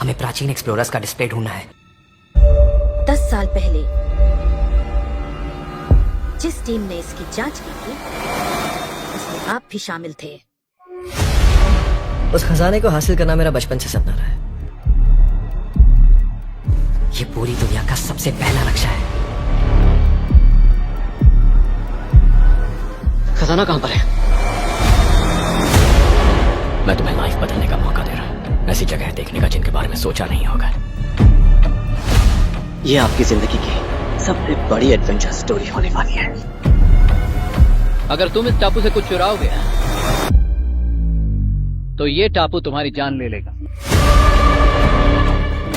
हमें प्राचीन एक्सप्लोरर्स का डिस्प्ले ढूंढना है। 10 साल पहले जिस टीम ने इसकी जांच की थी उसमें आप भी शामिल थे। उस खजाने को हासिल करना मेरा बचपन से सपना रहा है। ये पूरी दुनिया का सबसे पहला लक्ष्य है। खजाना कहां पर है? मैं तुम्हें लाइफ बदलने का मौका दे रहा हूं, ऐसी जगह देखने का जिनके बारे में सोचा नहीं होगा। ये आपकी जिंदगी की सबसे बड़ी एडवेंचर स्टोरी होने वाली है। अगर तुम इस टापू से कुछ चुराओगे तो ये टापू तुम्हारी जान ले लेगा।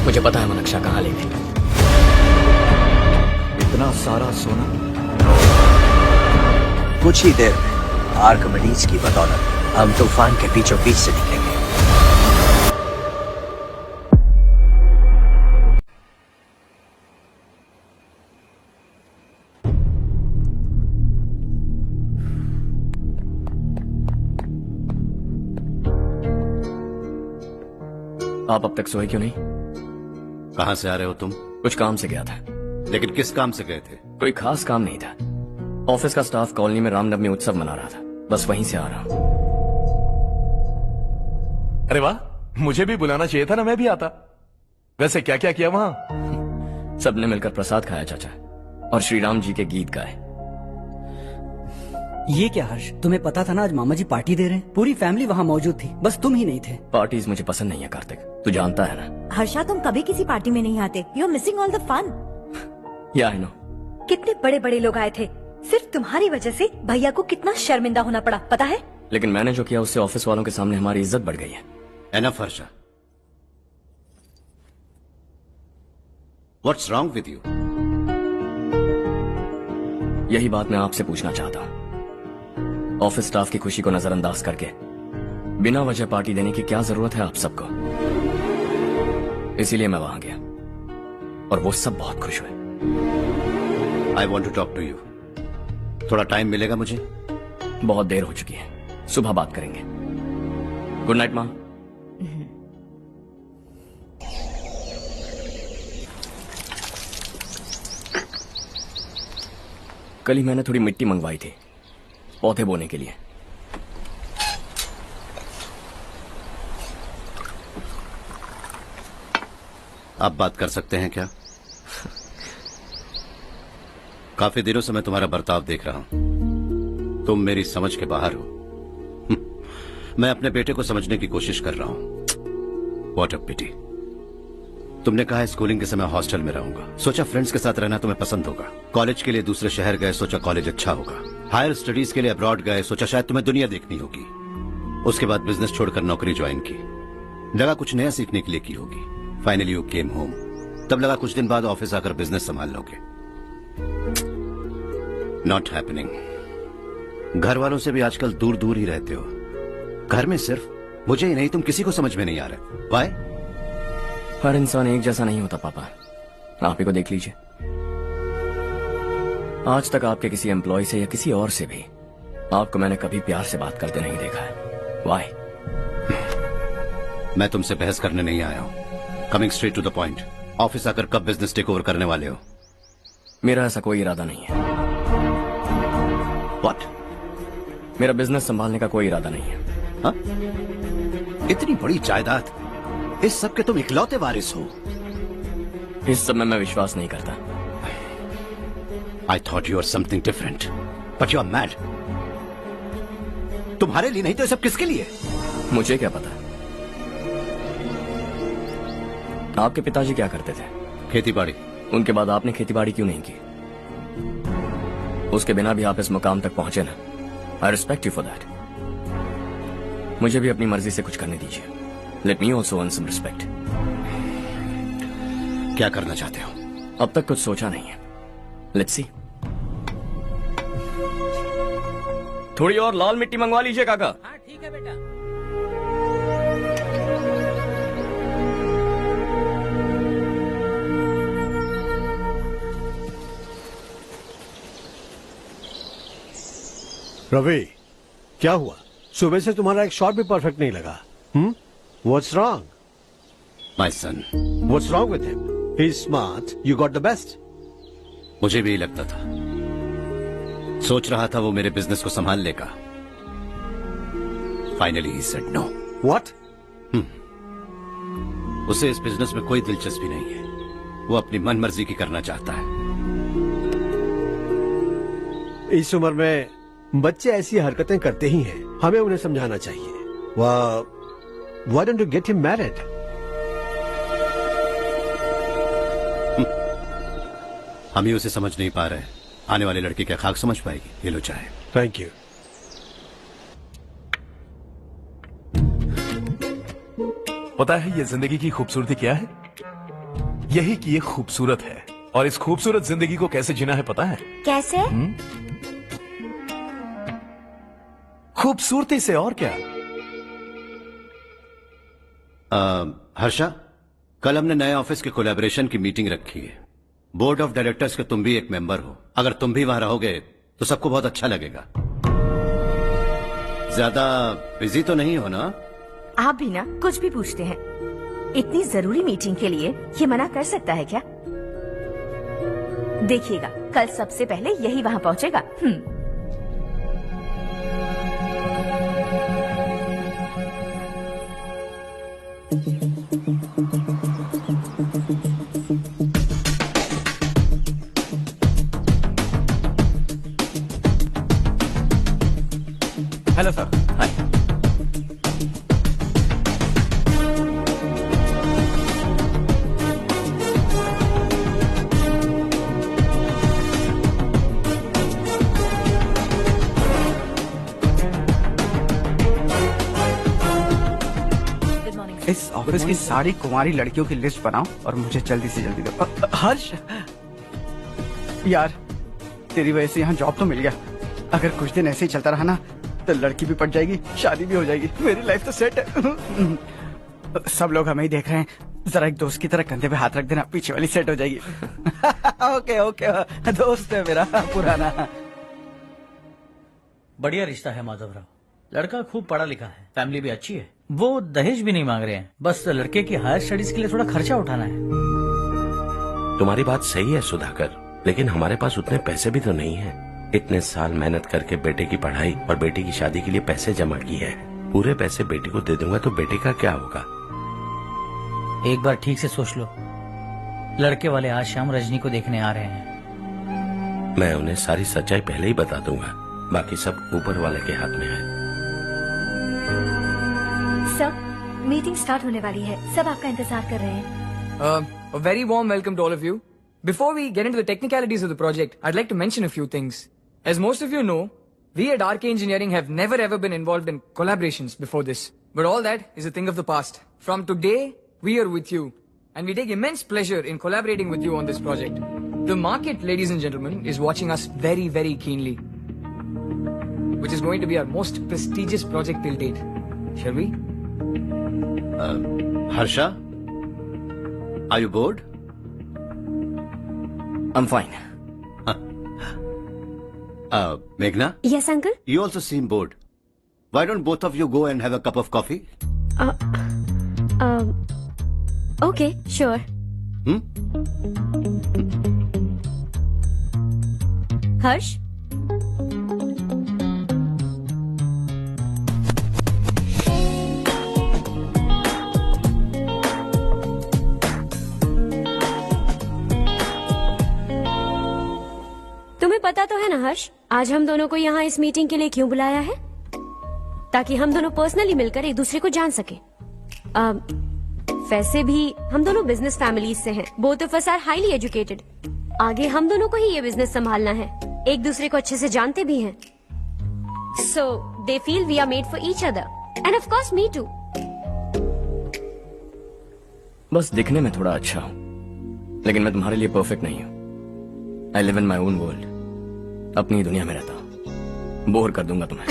मुझे पता है वो नक्शा कहाँ ले गए। इतना सारा सोना कुछ ही देर में आर्किमिडीज की बदौलत हम तूफान के बीचों बीच से निकलेंगे। आप अब तक सोए क्यों नहीं? कहां से आ रहे हो तुम? कुछ काम से गया था। लेकिन किस काम से गए थे? कोई खास काम नहीं था। ऑफिस का स्टाफ कॉलोनी में रामनवमी उत्सव मना रहा था, बस वहीं से आ रहा हूं। अरे वाह, मुझे भी बुलाना चाहिए था ना, मैं भी आता। वैसे क्या क्या किया वहां? सबने मिलकर प्रसाद खाया चाचा, और श्री राम जी के गीत गाए। ये क्या हर्ष, तुम्हें पता था ना आज मामा जी पार्टी दे रहे हैं? पूरी फैमिली वहाँ मौजूद थी, बस तुम ही नहीं थे। पार्टीज मुझे पसंद नहीं है कार्तिक, तू जानता है ना। हर्षा, तुम कभी किसी पार्टी में नहीं आते। You are missing all the fun. या आई नो। कितने बड़े बड़े लोग आए थे, सिर्फ तुम्हारी वजह से भैया को कितना शर्मिंदा होना पड़ा, पता है? लेकिन मैंने जो किया उससे ऑफिस वालों के सामने हमारी इज्जत बढ़ गई है। Enough Harsha, what's wrong with you? यही बात मैं आपसे पूछना चाहता हूँ। ऑफिस स्टाफ की खुशी को नजरअंदाज करके बिना वजह पार्टी देने की क्या जरूरत है आप सबको? इसीलिए मैं वहां गया और वो सब बहुत खुश हुए। I want to talk to you. थोड़ा टाइम मिलेगा मुझे? बहुत देर हो चुकी है, सुबह बात करेंगे। गुड नाइट माँ। कल ही मैंने थोड़ी मिट्टी मंगवाई थी पौधे बोने के लिए। आप बात कर सकते हैं क्या? काफी दिनों से मैं तुम्हारा बर्ताव देख रहा हूं। तुम मेरी समझ के बाहर हो। मैं अपने बेटे को समझने की कोशिश कर रहा हूं। व्हाट अ पिटी। तुमने कहा स्कूलिंग के समय हॉस्टल में रहूंगा, सोचा फ्रेंड्स के साथ रहना तुम्हें पसंद होगा। कॉलेज के लिए दूसरे शहर गए, सोचा कॉलेज अच्छा होगा। हायर स्टडीज के लिए अब्रॉड गए, सोचा शायद तुम्हें दुनिया देखनी होगी। उसके बाद बिजनेस छोड़कर नौकरी ज्वाइन की, लगा कुछ नया सीखने के लिए की होगी। फाइनली यू केम होम, तब लगा कुछ दिन बाद ऑफिस आकर बिजनेस संभाल लोगे। Not happening. घर वालों से भी आजकल दूर दूर ही रहते हो। घर में सिर्फ मुझे ही नहीं, तुम किसी को समझ में नहीं आ रहे। वाई? हर इंसान एक जैसा नहीं होता पापा, आप ही को देख लीजिए। आज तक आपके किसी एम्प्लॉय से या किसी और से भी आपको मैंने कभी प्यार से बात करते नहीं देखा है। वाई? मैं तुमसे बहस करने नहीं आया हूं। Coming straight to the point, office आकर कब बिजनेस टेक ओवर करने वाले हो? मेरा ऐसा कोई इरादा नहीं है। व्हाट? मेरा बिजनेस संभालने का कोई इरादा नहीं है। हा? इतनी बड़ी जायदाद, इस सब के तुम इकलौते वारिस हो। इस सब में मैं विश्वास नहीं करता। I thought you were something different, but you are mad. तुम्हारे लिए नहीं तो ये सब किसके लिए? मुझे क्या पता। आपके पिताजी क्या करते थे? खेतीबाड़ी। उनके बाद आपने खेतीबाड़ी क्यों नहीं की? उसके बिना भी आप इस मुकाम तक पहुंचे ना। I respect you for that. मुझे भी अपनी मर्जी से कुछ करने दीजिए। Let me also earn some respect. क्या करना चाहते हो? अब तक कुछ सोचा नहीं है। Let's see. थोड़ी और लाल मिट्टी मंगवा लीजिए काका। हाँ ठीक है बेटा। रवि, क्या हुआ? सुबह से तुम्हारा एक शॉट भी परफेक्ट नहीं लगा। What's wrong? My son. What's wrong with him? He's smart. You got the best. मुझे भी यही लगता था। सोच रहा था वो मेरे बिजनेस को संभाल लेगा। Finally he said no. What? उसे इस बिजनेस में कोई दिलचस्पी नहीं है। वो अपनी मनमर्जी की करना चाहता है। इस उम्र में बच्चे ऐसी हरकतें करते ही हैं। हमें उन्हें समझाना चाहिए। Why don't you get him married? हम ही उसे समझ नहीं पा रहे। आने वाली लड़की क्या खाक समझ पाएगी? ये लो चाहे। Thank you. पता है ये जिंदगी की खूबसूरती क्या है? यही कि ये खूबसूरत है, और इस खूबसूरत जिंदगी को कैसे जीना है पता है? कैसे? खूबसूरती से, और क्या। हर्षा, कल हमने नए ऑफिस के कोलैबोरेशन की मीटिंग रखी है। बोर्ड ऑफ डायरेक्टर्स के तुम भी एक मेंबर हो। अगर तुम भी वहां रहोगे तो सबको बहुत अच्छा लगेगा। ज्यादा बिजी तो नहीं हो ना? आप भी ना कुछ भी पूछते हैं। इतनी जरूरी मीटिंग के लिए ये मना कर सकता है क्या? देखिएगा, कल सबसे पहले यही वहां पहुंचेगा। Hello sir. हाय। इस ऑफिस की सारी कुंवारी लड़कियों की लिस्ट बनाओ और मुझे जल्दी से जल्दी दो। हर्ष, यार तेरी वजह से यहाँ जॉब तो मिल गया। अगर कुछ दिन ऐसे ही चलता रहा ना तो लड़की भी पट जाएगी, शादी भी हो जाएगी, मेरी लाइफ तो सेट है। सब लोग हमें ही देख रहे हैं, जरा एक दोस्त की तरह कंधे पे हाथ रख देना, पीछे वाली सेट हो जाएगी। ओके ओके, दोस्त है मेरा पुराना। बढ़िया रिश्ता है माधवराव। लड़का खूब पढ़ा लिखा है, फैमिली भी अच्छी है। वो दहेज भी नहीं मांग रहे हैं, बस लड़के की हायर स्टडीज के लिए थोड़ा खर्चा उठाना है। तुम्हारी बात सही है सुधाकर, लेकिन हमारे पास उतने पैसे भी तो नहीं है। इतने साल मेहनत करके बेटे की पढ़ाई और बेटे की शादी के लिए पैसे जमा किए हैं। पूरे पैसे बेटे को दे दूंगा तो बेटे का क्या होगा? एक बार ठीक से सोच लो। लड़के वाले आज शाम रजनी को देखने आ रहे हैं। मैं उन्हें सारी सच्चाई पहले ही बता दूंगा, बाकी सब ऊपर वाले के हाथ में है। सर, मीटिंग स्टार्ट होने वाली है, सब आपका इंतजार कर रहे हैं। A very warm welcome to all of you. Before we get into the technicalities of the project, I'd like to mention a few things. As most of you know, we at RK Engineering have never ever been involved in collaborations before this. But all that is a thing of the past. From today, we are with you. And we take immense pleasure in collaborating with you on this project. The market, ladies and gentlemen, is watching us very, very keenly. Which is going to be our most prestigious project till date. Shall we? Harsha, are you bored? I'm fine. Meghna? Yes, uncle? You also seem bored. Why don't both of you go and have a cup of coffee? Okay, sure. Harsh? तुम्हें पता तो है ना हर्ष, आज हम दोनों को यहाँ इस मीटिंग के लिए क्यों बुलाया है? ताकि हम दोनों पर्सनली मिलकर एक दूसरे को जान सके। वैसे भी हम दोनों बिजनेस फैमिलीज से हैं। Both of us are highly educated. आगे हम दोनों को ही ये बिजनेस संभालना है। एक दूसरे को अच्छे से जानते भी हैं। So they feel we are made for each other and of course me too. बस दिखने में थोड़ा अच्छा हूँ, लेकिन मैं तुम्हारे लिए परफेक्ट नहीं हूँ। I live in my own world. अपनी दुनिया में रहता हूँ। बोर कर दूंगा तुम्हें।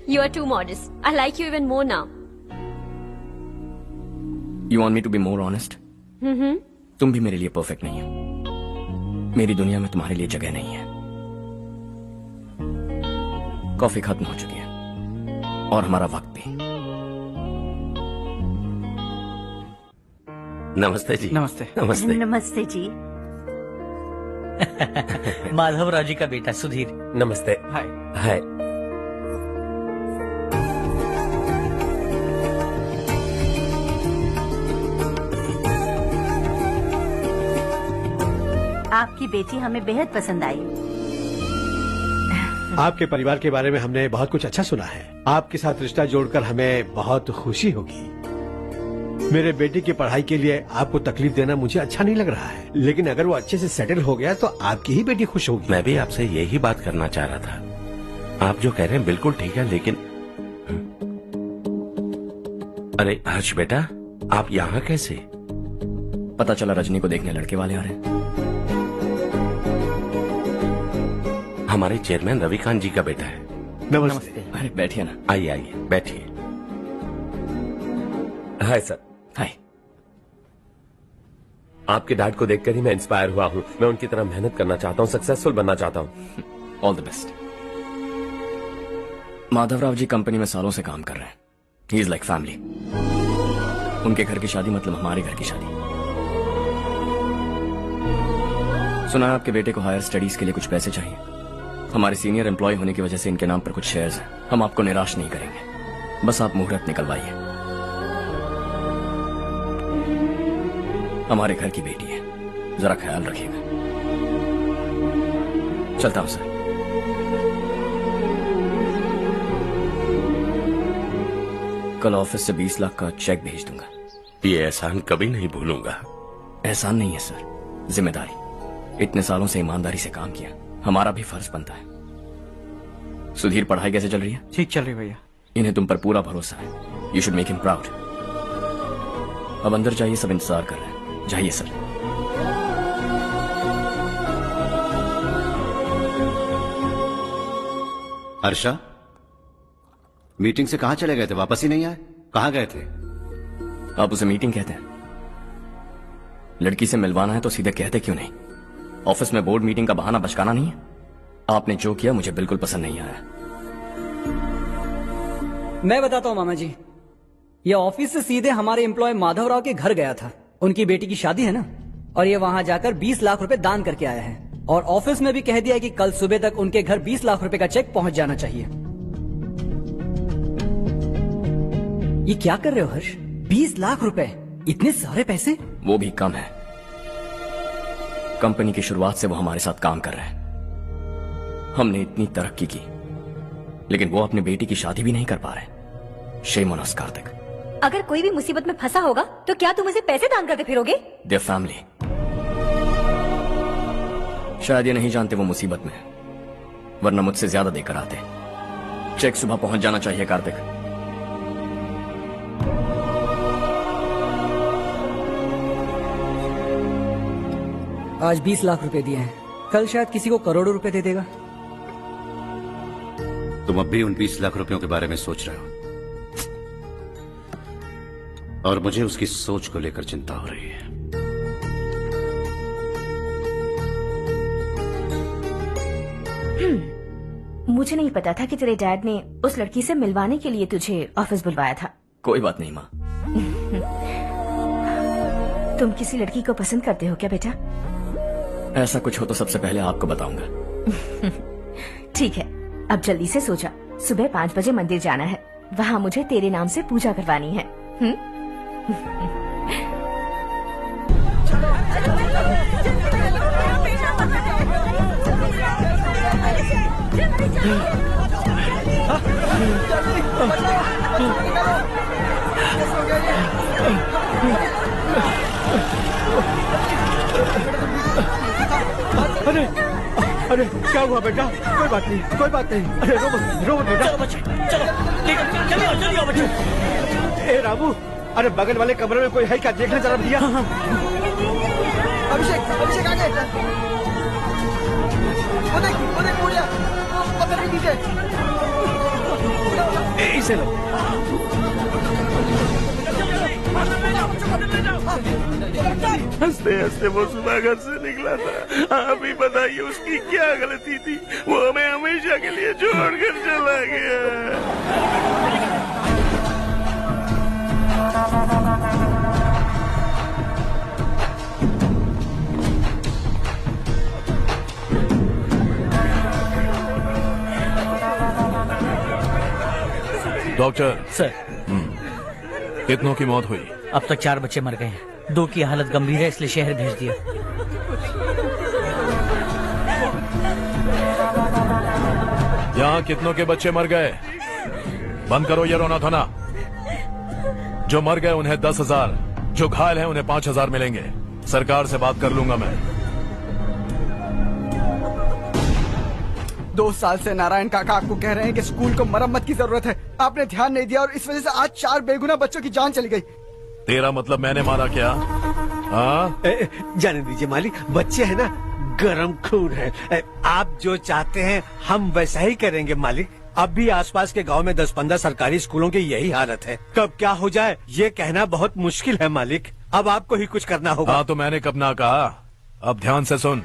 You are too modest. I like you even more now. You want me to be more honest? तुम भी मेरे लिए परफेक्ट नहीं हो। मेरी दुनिया में तुम्हारे लिए जगह नहीं है। कॉफी खत्म हो चुकी है और हमारा वक्त भी। नमस्ते जी। नमस्ते। नमस्ते। नमस्ते जी। माधवराव जी का बेटा सुधीर। नमस्ते। हाय। हाय। आपकी बेटी हमें बेहद पसंद आई। आपके परिवार के बारे में हमने बहुत कुछ अच्छा सुना है। आपके साथ रिश्ता जोड़कर हमें बहुत खुशी होगी। मेरे बेटे की पढ़ाई के लिए आपको तकलीफ देना मुझे अच्छा नहीं लग रहा है, लेकिन अगर वो अच्छे से सेटल हो गया तो आपकी ही बेटी खुश होगी। मैं भी आपसे यही बात करना चाह रहा था। आप जो कह रहे हैं बिल्कुल ठीक है, लेकिन अरे हर्ष बेटा, आप यहाँ कैसे? पता चला रजनी को देखने लड़के वाले आ रहे हैं। हमारे चेयरमैन रविकांत जी का बेटा है। नमस्ते। अरे बैठिए ना। आइए आइए बैठिए। Hi sir. हाय। आपके डैड को देखकर ही मैं इंस्पायर हुआ हूँ। मैं उनकी तरह मेहनत करना चाहता हूँ, सक्सेसफुल बनना चाहता हूँ। All the best. Madhavrao ji company में सालों से काम कर रहे हैं। He is like family. उनके घर की शादी मतलब हमारे घर की शादी। सुना है आपके बेटे को हायर स्टडीज के लिए कुछ पैसे चाहिए। हमारे सीनियर एम्प्लॉय होने की वजह से इनके नाम पर कुछ शेयर्स हैं। हम आपको निराश नहीं करेंगे, बस आप मुहूर्त निकलवाइए। हमारे घर की बेटी है, जरा ख्याल रखिएगा। चलता हूं सर। कल ऑफिस से 20 लाख का चेक भेज दूंगा। ये एहसान कभी नहीं भूलूंगा। एहसान नहीं है सर, जिम्मेदारी। इतने सालों से ईमानदारी से काम किया, हमारा भी फर्ज बनता है। सुधीर, पढ़ाई कैसे चल रही है? ठीक चल रही भैया। इन्हें तुम पर पूरा भरोसा है। You should make him proud. अब अंदर जाइए, सब इंतजार कर रहे हैं। जाइए सर। हर्षा, मीटिंग से कहाँ चले गए थे? वापस ही नहीं आए? कहाँ गए थे? आप उसे मीटिंग कहते हैं? लड़की से मिलवाना है तो सीधे कहते क्यों नहीं? ऑफिस में बोर्ड मीटिंग का बहाना बचकाना नहीं है। आपने जो किया मुझे बिल्कुल पसंद नहीं आया। मैं बताता हूँ मामा जी, ये ऑफिस से सीधे हमारे एम्प्लॉय माधवराव के घर गया था। उनकी बेटी की शादी है ना, और ये वहां जाकर 20 लाख रुपए दान करके आया है। और ऑफिस में भी कह दिया कि कल सुबह तक उनके घर 20 लाख रुपए का चेक पहुंच जाना चाहिए। ये क्या कर रहे हो हर्ष? 20 लाख रुपए, इतने सारे पैसे? वो भी कम है। कंपनी की शुरुआत से वो हमारे साथ काम कर रहे हैं। हमने इतनी तरक्की की, लेकिन वो अपनी बेटी की शादी भी नहीं कर पा रहे। Shame on us Kartik. अगर कोई भी मुसीबत में फंसा होगा तो क्या तुम उसे पैसे दान करते फिरोगे? Their family. शायद ये नहीं जानते वो मुसीबत में है, वरना मुझसे ज्यादा देकर आते। चेक सुबह पहुंच जाना चाहिए कार्तिक। आज 20 लाख रुपए दिए हैं, कल शायद किसी को करोड़ों रुपए दे देगा। तुम अब भी उन 20 लाख रुपयों के बारे में सोच रहे हो, और मुझे उसकी सोच को लेकर चिंता हो रही है। मुझे नहीं पता था कि तेरे डैड ने उस लड़की से मिलवाने के लिए तुझे ऑफिस बुलवाया था। कोई बात नहीं माँ। तुम किसी लड़की को पसंद करते हो क्या बेटा? ऐसा कुछ हो तो सबसे पहले आपको बताऊंगा। ठीक है, अब जल्दी से सो जा। सुबह 5 बजे मंदिर जाना है, वहाँ मुझे तेरे नाम से पूजा करवानी है। अरे अरे क्या हुआ बेटा? कोई बात नहीं, कोई बात नहीं। अरे रो मत बेटा। चलो बच्चे, चलो जल्दी आओ बच्चे। ए रामू, अरे बगल वाले कमरे में कोई है क्या? देखना जरा भैया। अभिषेक, अभिषेक आ गए। वो देख पूजा, वो पत्थर के पीछे। इसे लो। हंसते हंसते वो सुबह घर से निकला था। आप ही बताइए उसकी क्या गलती थी? वो हमें हमेशा के लिए छोड़कर चला गया। डॉक्टर सर, कितनों की मौत हुई? अब तक 4 बच्चे मर गए हैं। 2 की हालत गंभीर है, इसलिए शहर भेज दिया। यहाँ कितनों के बच्चे मर गए? बंद करो ये रोना धोना। जो मर गए उन्हें 10,000, जो घायल हैं उन्हें 5,000 मिलेंगे। सरकार से बात कर लूंगा मैं। 2 साल से नारायण काका आपको कह रहे हैं कि स्कूल को मरम्मत की जरूरत है। आपने ध्यान नहीं दिया और इस वजह से आज 4 बेगुनाह बच्चों की जान चली गई। तेरा मतलब मैंने मारा क्या? हाँ, जाने दीजिए मालिक, बच्चे हैं ना, गरम खून है। आप जो चाहते हैं हम वैसा ही करेंगे मालिक। अब भी आसपास के गांव में 10-15 सरकारी स्कूलों की यही हालत है। कब क्या हो जाए ये कहना बहुत मुश्किल है मालिक। अब आपको ही कुछ करना होगा। हाँ, तो मैंने कब ना कहा। अब ध्यान से सुन,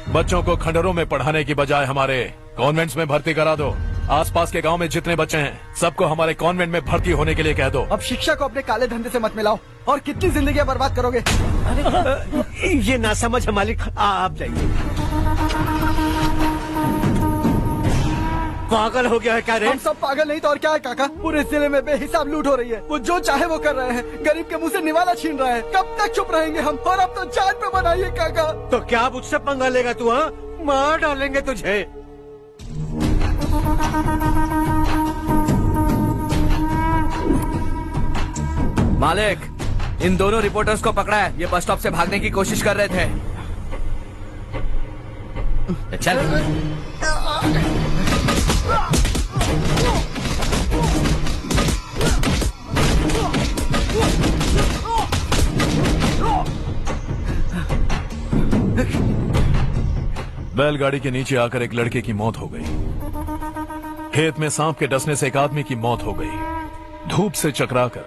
बच्चों को खंडरों में पढ़ाने की बजाय हमारे कॉन्वेंट्स में भर्ती करा दो। आसपास के गांव में जितने बच्चे हैं सबको हमारे कॉन्वेंट में भर्ती होने के लिए कह दो। अब शिक्षा को अपने काले धंधे से मत मिलाओ। और कितनी जिंदगियां बर्बाद करोगे? ये ना समझ है मालिक, आप जाइए। पागल हो गया है क्या रे? हम सब पागल नहीं तो और क्या है काका। पूरे जिले में बेहिसाब लूट हो रही है। वो जो चाहे वो कर रहे हैं। गरीब के मुंह से निवाला छीन रहे हैं। कब तक चुप रहेंगे हम? और अब तो जान पे बनाइए काका। तो क्या मुझसे पंगा लेगा तू? हाँ, मार डालेंगे तुझे। मालिक, इन दोनों रिपोर्टर्स को पकड़ा है। ये बस स्टॉप से भागने की कोशिश कर रहे थे। चल। बैलगाड़ी के नीचे आकर एक लड़के की मौत हो गई। खेत में सांप के डसने से एक आदमी की मौत हो गई। धूप से चकराकर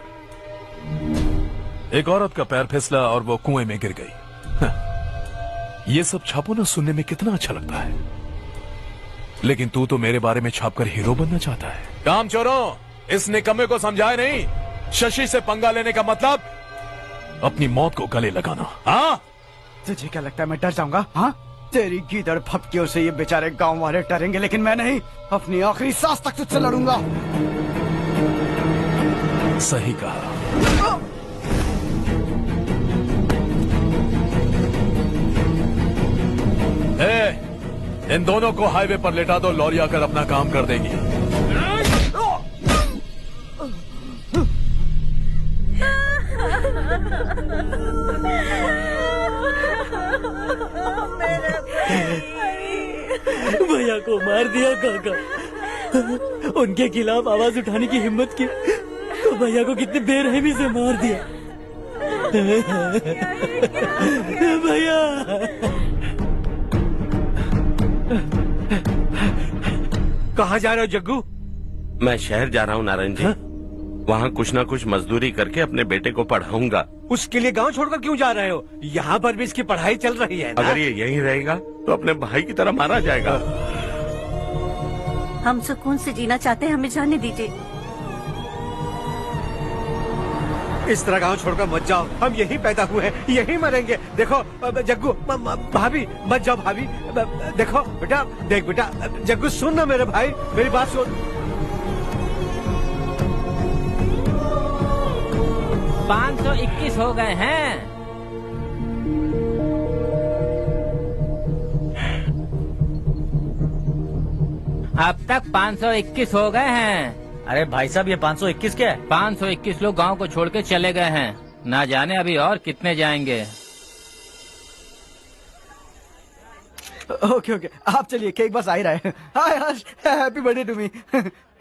एक औरत का पैर फिसला और वो कुएं में गिर गई। ये सब छापो ना, सुनने में कितना अच्छा लगता है। लेकिन तू तो मेरे बारे में छापकर हीरो बनना चाहता है। काम चोरों, इस निकम्मे को समझाए नहीं। शशि से पंगा लेने का मतलब अपनी मौत को गले लगाना। हाँ, तुझे क्या लगता है मैं डर जाऊंगा? हाँ, तेरी गीदड़ फपकियों से ये बेचारे गांव वाले डरेंगे, लेकिन मैं नहीं। अपनी आखिरी सांस तक तुझसे लड़ूंगा। सही कहा। इन दोनों को हाईवे पर लेटा दो। लॉरी आकर अपना काम कर देगी। भैया को मार दिया काका। उनके खिलाफ आवाज उठाने की हिम्मत की तो भैया को कितने बेरहमी से मार दिया। भैया, कहाँ जा रहे हो जग्गू? मैं शहर जा रहा हूँ नारायण जी। वहाँ कुछ ना कुछ मजदूरी करके अपने बेटे को पढ़ाऊंगा। उसके लिए गांव छोड़कर क्यों जा रहे हो? यहाँ पर भी इसकी पढ़ाई चल रही है ना? अगर ये यहीं रहेगा तो अपने भाई की तरह मारा जाएगा। हम सुकून से जीना चाहते हैं, हमें जाने दीजिए। इस तरह गांव छोड़कर मत जाओ। हम यहीं पैदा हुए हैं, यहीं मरेंगे। देखो जग्गू, भाभी मत जाओ। भाभी देखो बेटा, देख बेटा, जग्गू सुन ना मेरे भाई, मेरी बात सुन। 521 हो गए हैं। अब तक 521 हो गए हैं। अरे भाई साहब, ये 521 क्या है? 521 लोग गांव को छोड़ के चले गए हैं। ना जाने अभी और कितने जाएंगे। ओके ओके, आप चलिए, केक बस आ ही रहा है। हाय हर्ष, हैप्पी बर्थडे टू मी।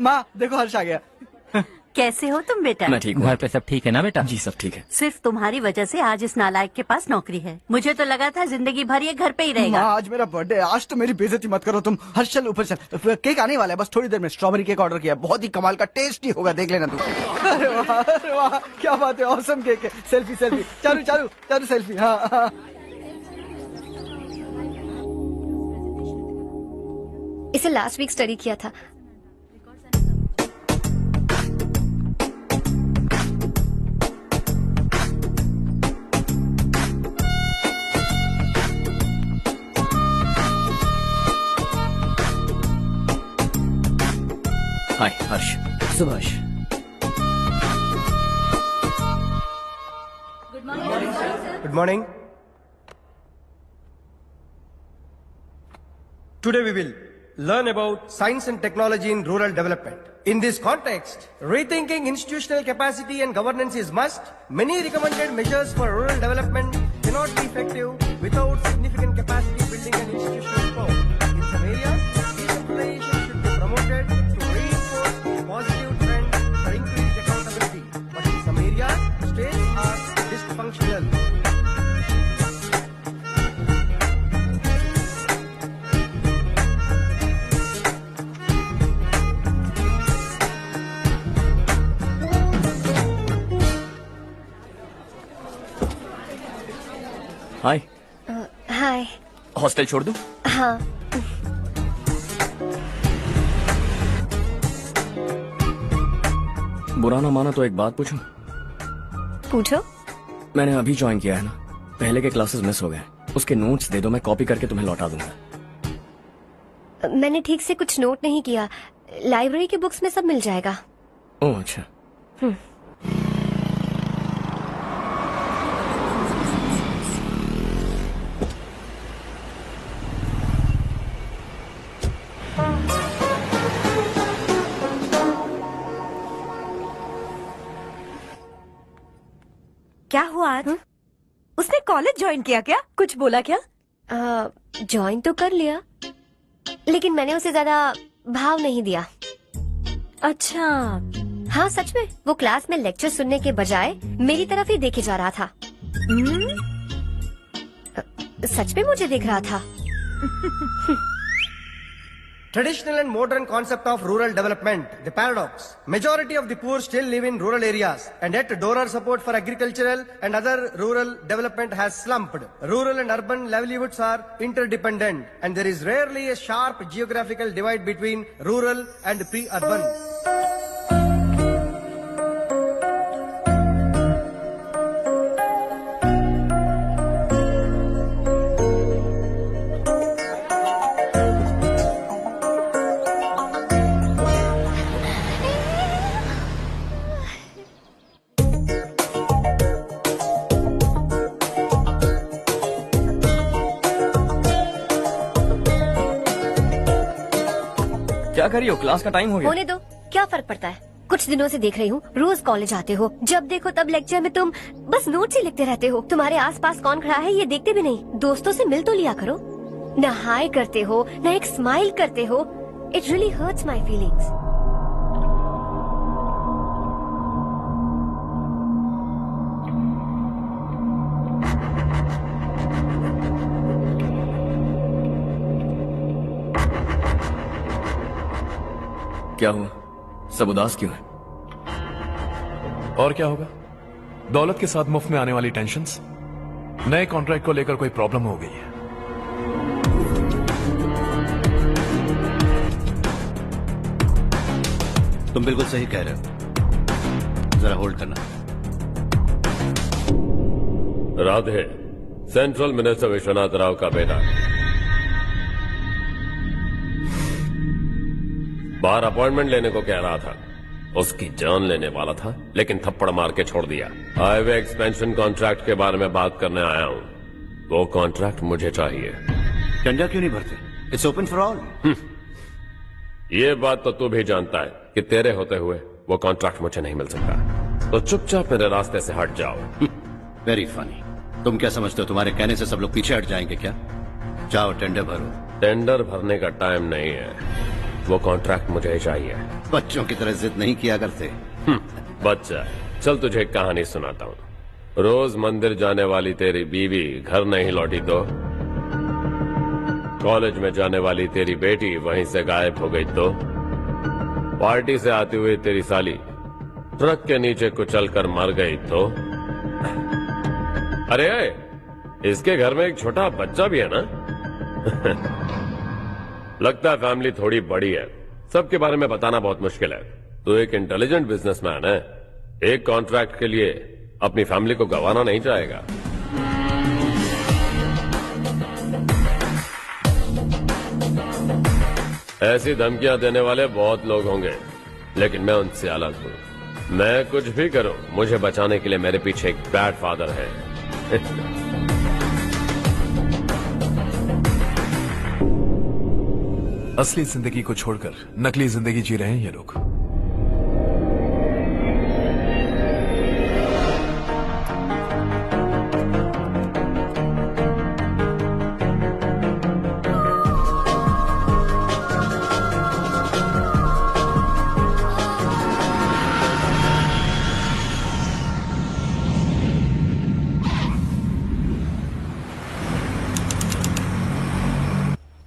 माँ देखो, हर्ष आ गया। कैसे हो तुम बेटा? मैं ठीक हूँ। घर पे सब ठीक है ना बेटा? जी सब ठीक है। सिर्फ तुम्हारी वजह से आज इस नालायक के पास नौकरी है। मुझे तो लगा था जिंदगी भर ये घर पे ही रहेगा। माँ, आज मेरा बर्थडे, आज तो मेरी बेइज्जती मत करो तुम। हर्ष चल ऊपर चल, केक आने वाला है बस थोड़ी देर में। स्ट्रॉबेरी केक ऑर्डर किया, बहुत ही कमाल का, टेस्टी होगा, देख लेना तू। अरे वाह, क्या बात है, ऑसम केक है। Selfie selfie, Charu Charu Charu selfie. हाँ हाँ, इसे लास्ट वीक स्टडी किया था। Hi Harsh. Subhash, Good morning. Today we will learn about science and technology in rural development. In this context, rethinking institutional capacity and governance is must. Many recommended measures for rural development cannot be effective without significant capacity building and institutional support. In some areas, decentralization should be promoted to reinforce the positive trend for increased accountability. But in some areas, states are dysfunctional. Hi. Hi. Hostel छोड़ दूं? हाँ। बुरा ना माना तो एक बात पूछूं? पूछो। मैंने अभी ज्वाइन किया है ना, पहले के क्लासेस मिस हो गए, उसके नोट्स दे दो, मैं कॉपी करके तुम्हें लौटा दूंगा। मैंने ठीक से कुछ नोट नहीं किया, लाइब्रेरी की बुक्स में सब मिल जाएगा। ओह अच्छा। क्या हुआ आज? उसने कॉलेज ज्वाइन किया क्या? कुछ बोला क्या? ज्वाइन तो कर लिया, लेकिन मैंने उसे ज्यादा भाव नहीं दिया। अच्छा। हाँ सच में, वो क्लास में लेक्चर सुनने के बजाय मेरी तरफ ही देखे जा रहा था। सच में मुझे देख रहा था। Traditional and modern concept of rural development, the paradox. Majority of the poor still live in rural areas, and yet donor support for agricultural and other rural development has slumped. Rural and urban livelihoods are interdependent, and there is rarely a sharp geographical divide between rural and pre-urban. क्या कर रही हो? Class का time हो गया। होने दो, क्या फर्क पड़ता है? कुछ दिनों से देख रही हूँ, रोज कॉलेज आते हो, जब देखो तब लेक्चर में तुम बस नोट्स ही लिखते रहते हो। तुम्हारे आसपास कौन खड़ा है ये देखते भी नहीं। दोस्तों से मिल तो लिया करो। न हाय करते हो, न एक स्माइल करते हो। It really hurts my feelings. क्या हुआ? सब उदास क्यों है? और क्या होगा? दौलत के साथ मुफ्त में आने वाली टेंशन्स। नए कॉन्ट्रैक्ट को लेकर कोई प्रॉब्लम हो गई है। तुम बिल्कुल सही कह रहे हो, जरा होल्ड करना। राधे, सेंट्रल मिनिस्टर विश्वनाथ राव का बेटा बाहर अपॉइंटमेंट लेने को कह रहा था। उसकी जान लेने वाला था, लेकिन थप्पड़ मार के छोड़ दिया। हाईवे एक्सपेंशन कॉन्ट्रैक्ट के बारे में बात करने आया हूँ। वो कॉन्ट्रैक्ट मुझे चाहिए। टेंडर क्यों नहीं भरते? It's open for all. ये बात तो तू भी जानता है कि तेरे होते हुए वो कॉन्ट्रैक्ट मुझे नहीं मिल सकता। तो चुपचाप मेरे रास्ते से हट जाओ। Very funny. तुम क्या समझते हो तुम्हारे कहने से सब लोग पीछे हट जाएंगे क्या? जाओ टेंडर भरो। टेंडर भरने का टाइम नहीं है, वो कॉन्ट्रैक्ट मुझे चाहिए। बच्चों की तरह जिद नहीं किया करते। बच्चा, चल तुझे एक कहानी सुनाता हूँ। रोज मंदिर जाने वाली तेरी बीवी घर नहीं लौटी तो, कॉलेज में जाने वाली तेरी बेटी वहीं से गायब हो गई तो, पार्टी से आती हुई तेरी साली ट्रक के नीचे कुचलकर मर गई तो। अरे इसके घर में एक छोटा बच्चा भी है ना। लगता है फैमिली थोड़ी बड़ी है, सबके बारे में बताना बहुत मुश्किल है। तो एक इंटेलिजेंट बिजनेसमैन है, एक कॉन्ट्रैक्ट के लिए अपनी फैमिली को गंवाना नहीं चाहेगा। ऐसी धमकियां देने वाले बहुत लोग होंगे, लेकिन मैं उनसे अलग हूं। मैं कुछ भी करूं, मुझे बचाने के लिए मेरे पीछे एक बैड फादर है। असली जिंदगी को छोड़कर नकली जिंदगी जी रहे हैं ये लोग।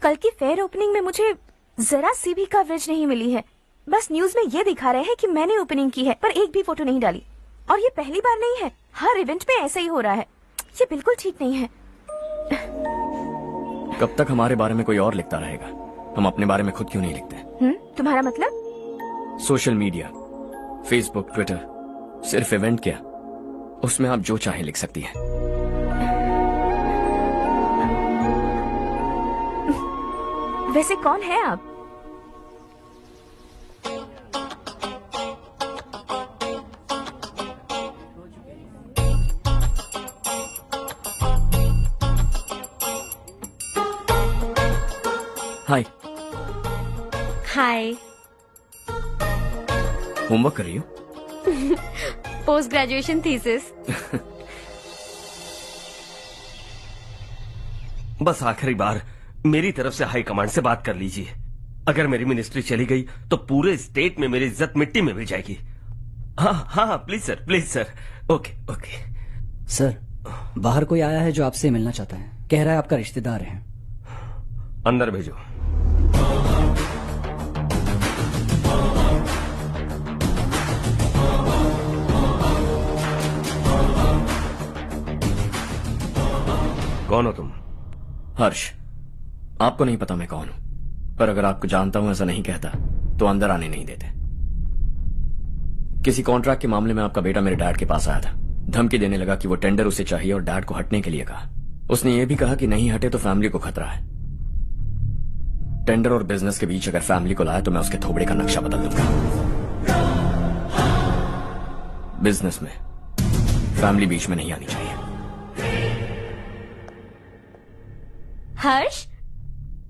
कल की फेयर ओपनिंग में मुझे जरा सी भी कवरेज नहीं मिली है। बस न्यूज में ये दिखा रहे हैं कि मैंने ओपनिंग की है, पर एक भी फोटो नहीं डाली। और ये पहली बार नहीं है, हर इवेंट में ऐसा ही हो रहा है। ये बिल्कुल ठीक नहीं है। कब तक हमारे बारे में कोई और लिखता रहेगा? हम अपने बारे में खुद क्यों नहीं लिखते? तुम्हारा मतलब? सोशल मीडिया, फेसबुक, ट्विटर, सिर्फ इवेंट क्या, उसमें आप जो चाहे लिख सकती हैं। वैसे कौन है आप? हाय। हाय। होमवर्क कर रही हो? Post graduation thesis. बस आखिरी बार मेरी तरफ से हाई कमांड से बात कर लीजिए। अगर मेरी मिनिस्ट्री चली गई तो पूरे स्टेट में मेरी इज्जत मिट्टी में मिल जाएगी। हाँ हाँ please sir, please sir. Okay okay. Sir, बाहर कोई आया है जो आपसे मिलना चाहता है। कह रहा है आपका रिश्तेदार है। अंदर भेजो। कौन हो तुम? हर्ष। आपको नहीं पता मैं कौन हूं, पर अगर आपको जानता हूं ऐसा नहीं कहता तो अंदर आने नहीं देते। किसी कॉन्ट्रैक्ट के मामले में आपका बेटा मेरे डैड के पास आया था। धमकी देने लगा कि वो टेंडर उसे चाहिए और डैड को हटने के लिए कहा। उसने ये भी कहा कि नहीं हटे तो फैमिली को खतरा है। टेंडर और बिजनेस के बीच अगर फैमिली को लाया तो मैं उसके थोबड़े का नक्शा बदल दूंगा। बिजनेस में फैमिली बीच में नहीं आनी चाहिए। हर्ष,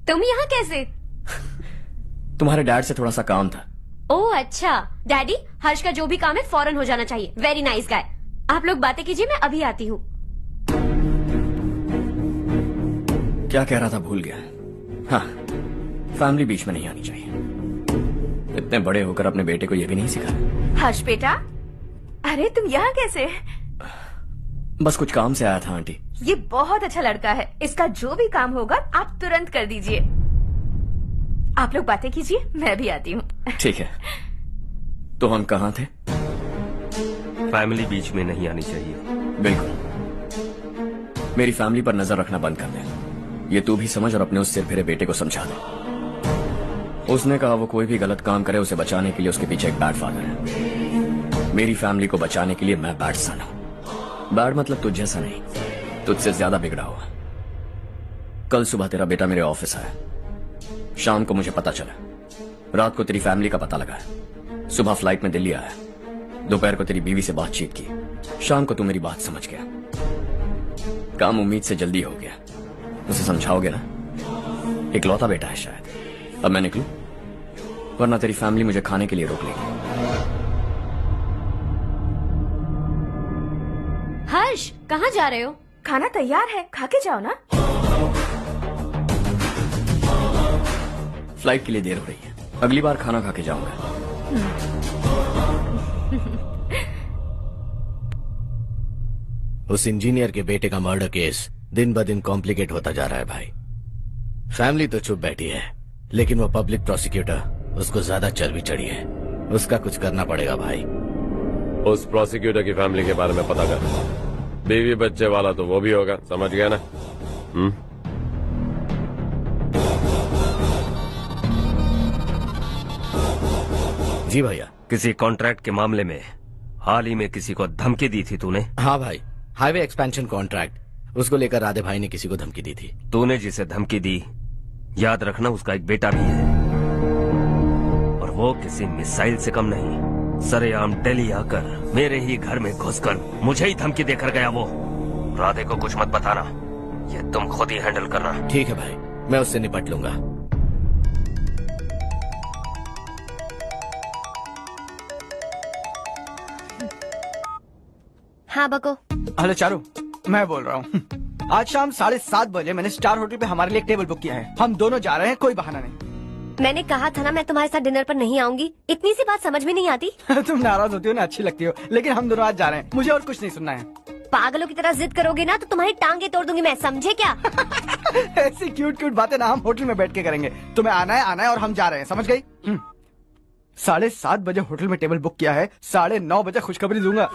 तुम यहाँ कैसे? तुम्हारे डैड से थोड़ा सा काम था। ओह अच्छा। डैडी, हर्ष का जो भी काम है फौरन हो जाना चाहिए। Very nice guy. आप लोग बातें कीजिए, मैं अभी आती हूँ। क्या कह रहा था भूल गया। हाँ, फैमिली बीच में नहीं आनी चाहिए। इतने बड़े होकर अपने बेटे को यह भी नहीं सिखाया। हर्ष बेटा, अरे तुम यहाँ कैसे? बस कुछ काम से आया था आंटी। ये बहुत अच्छा लड़का है। इसका जो भी काम होगा आप तुरंत कर दीजिए। आप लोग बातें कीजिए, मैं भी आती हूँ। ठीक है। तो हम कहाँ थे? फैमिली बीच में नहीं आनी चाहिए। बिल्कुल। मेरी फैमिली पर नजर रखना बंद कर दे। ये तू भी समझ और अपने उस सिर फिरे बेटे को समझा दे। उसने कहा वो कोई भी गलत काम करे उसे बचाने के लिए उसके पीछे एक बैड फादर है। मेरी फैमिली को बचाने के लिए मैं बैड सन हूं। बैड मतलब तुझ जैसा नहीं, तुझसे ज्यादा बिगड़ा हुआ। कल सुबह तेरा बेटा मेरे ऑफिस आया। शाम को मुझे पता चला। रात को तेरी फैमिली का पता लगा। सुबह फ्लाइट में दिल्ली आया। दोपहर को तेरी बीवी से बातचीत की। शाम को तू मेरी बात समझ गया। काम उम्मीद से जल्दी हो गया। उसे समझाओगे ना? इकलौता बेटा है शायद। अब मैं निकलूं, वरना तेरी फैमिली मुझे खाने के लिए रोक लेगी। हर्ष, कहाँ जा रहे हो? खाना तैयार है, खा के जाओ ना। फ्लाइट के लिए देर हो रही है। अगली बार खाना खा के जाऊंगा। उस इंजीनियर के बेटे का मर्डर केस दिन ब दिन कॉम्प्लिकेट होता जा रहा है भाई। फैमिली तो चुप बैठी है, लेकिन वो पब्लिक प्रोसिक्यूटर उसको ज्यादा चर्बी चढ़ी है। उसका कुछ करना पड़ेगा भाई। उस प्रोसिक्यूटर की फैमिली के बारे में पता कर। बीवी बच्चे वाला तो वो भी होगा, समझ गया ना? जी भैया। किसी कॉन्ट्रैक्ट के मामले में हाल ही में किसी को धमकी दी थी तूने? हाँ भाई, हाईवे एक्सपेंशन कॉन्ट्रैक्ट। उसको लेकर राधे भाई ने किसी को धमकी दी थी। तूने जिसे धमकी दी, याद रखना उसका एक बेटा भी है, और वो किसी मिसाइल से कम नहीं। सरेआम दिल्ली आकर मेरे ही घर में घुसकर मुझे ही धमकी देकर गया वो। राधे को कुछ मत बताना, ये तुम खुद ही हैंडल करना। ठीक है भाई, मैं उससे निपट लूंगा। हाँ बको। हेलो चारू, मैं बोल रहा हूँ। आज शाम 7:30 बजे मैंने स्टार होटल पे हमारे लिए एक टेबल बुक किया है। हम दोनों जा रहे हैं, कोई बहाना नहीं। मैंने कहा था ना मैं तुम्हारे साथ डिनर पर नहीं आऊंगी। इतनी सी बात समझ में नहीं आती। तुम नाराज होती हो ना, अच्छी लगती हो, लेकिन हम दोनों आज जा रहे हैं। मुझे और कुछ नहीं सुनना है। पागलों की तरह जिद करोगे ना तो तुम्हारी टांगे तोड़ दूंगी मैं, समझे क्या? ऐसी क्यूट क्यूट बातें ना हम होटल में बैठ के करेंगे। तुम्हें आना है और हम जा रहे हैं, समझ गई? 7:30 बजे होटल में टेबल बुक किया है, 9:30 बजे खुशखबरी दूंगा।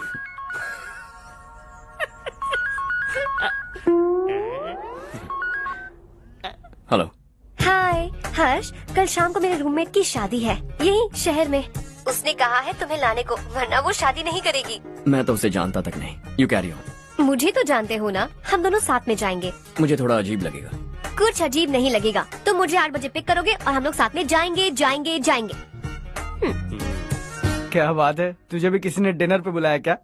हेलो। हाय हर्ष, कल शाम को मेरे रूममेट की शादी है यही शहर में। उसने कहा है तुम्हें लाने को, वरना वो शादी नहीं करेगी। मैं तो उसे जानता तक नहीं। You carry on. मुझे तो जानते हो ना, हम दोनों साथ में जाएंगे। मुझे थोड़ा अजीब लगेगा। कुछ अजीब नहीं लगेगा। तुम मुझे 8 बजे पिक करोगे और हम लोग साथ में जाएंगे जाएंगे जाएंगे। क्या बात है, तुझे भी किसी ने डिनर पे बुलाया क्या?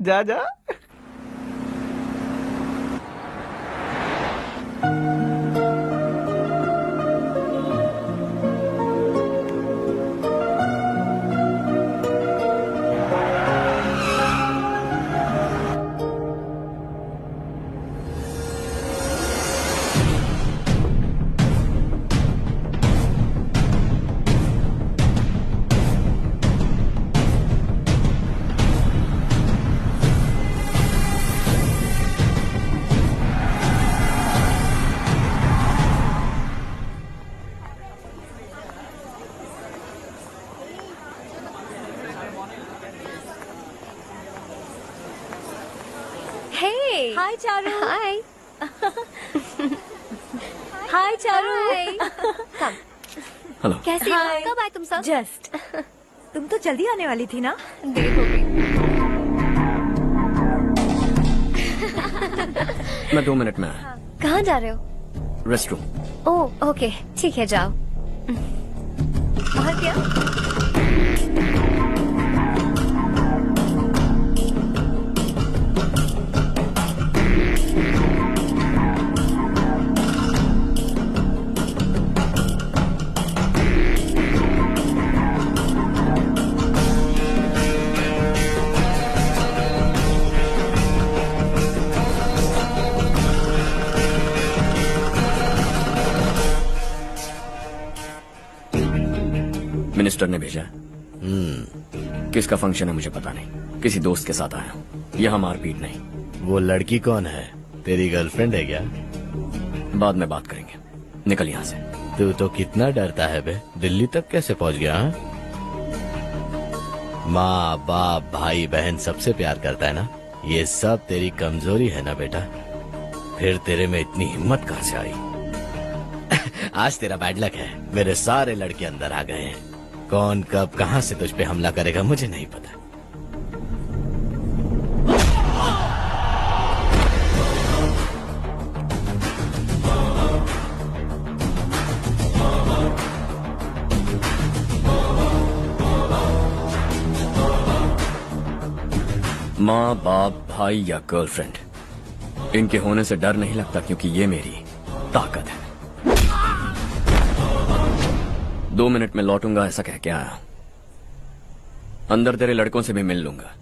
जा जा। हाय चारू। हाय। हाय चारू। हेलो। कैसी हो? कब आए तुम सब? जस्ट। तुम तो जल्दी आने वाली थी ना? देर हो गई। मैं 2 मिनट में आया। कहाँ जा रहे हो? Rest room. ओह ओके, ठीक है जाओ। और क्या? मिनिस्टर ने भेजा। किसका फंक्शन है मुझे पता नहीं। किसी दोस्त के साथ आया हूँ। यहाँ मारपीट नहीं। वो लड़की कौन है? तेरी गर्लफ्रेंड है क्या? बाद में बात करेंगे। निकल यहाँ से। तू तो कितना डरता है बे। दिल्ली तक कैसे पहुँच गया? माँ बाप भाई बहन सबसे प्यार करता है ना? ये सब तेरी कमजोरी है ना बेटा? फिर तेरे में इतनी हिम्मत कहाँ से आई? आज तेरा बैड लक है, मेरे सारे लड़के अंदर आ गए हैं। कौन कब कहां से तुझ पे हमला करेगा मुझे नहीं पता। माँ बाप भाई या गर्लफ्रेंड, इनके होने से डर नहीं लगता क्योंकि ये मेरी ताकत है। 2 मिनट में लौटूंगा ऐसा कह के आया। अंदर तेरे लड़कों से भी मिल लूंगा।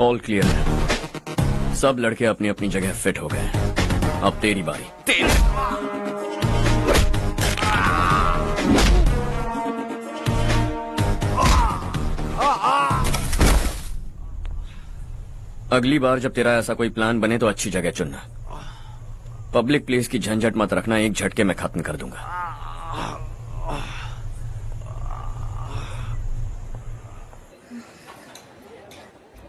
ऑल क्लियर है। सब लड़के अपनी अपनी जगह फिट हो गए। अब तेरी बारी। अगली बार जब तेरा ऐसा कोई प्लान बने तो अच्छी जगह चुनना। पब्लिक प्लेस की झंझट मत रखना, एक झटके में खत्म कर दूंगा।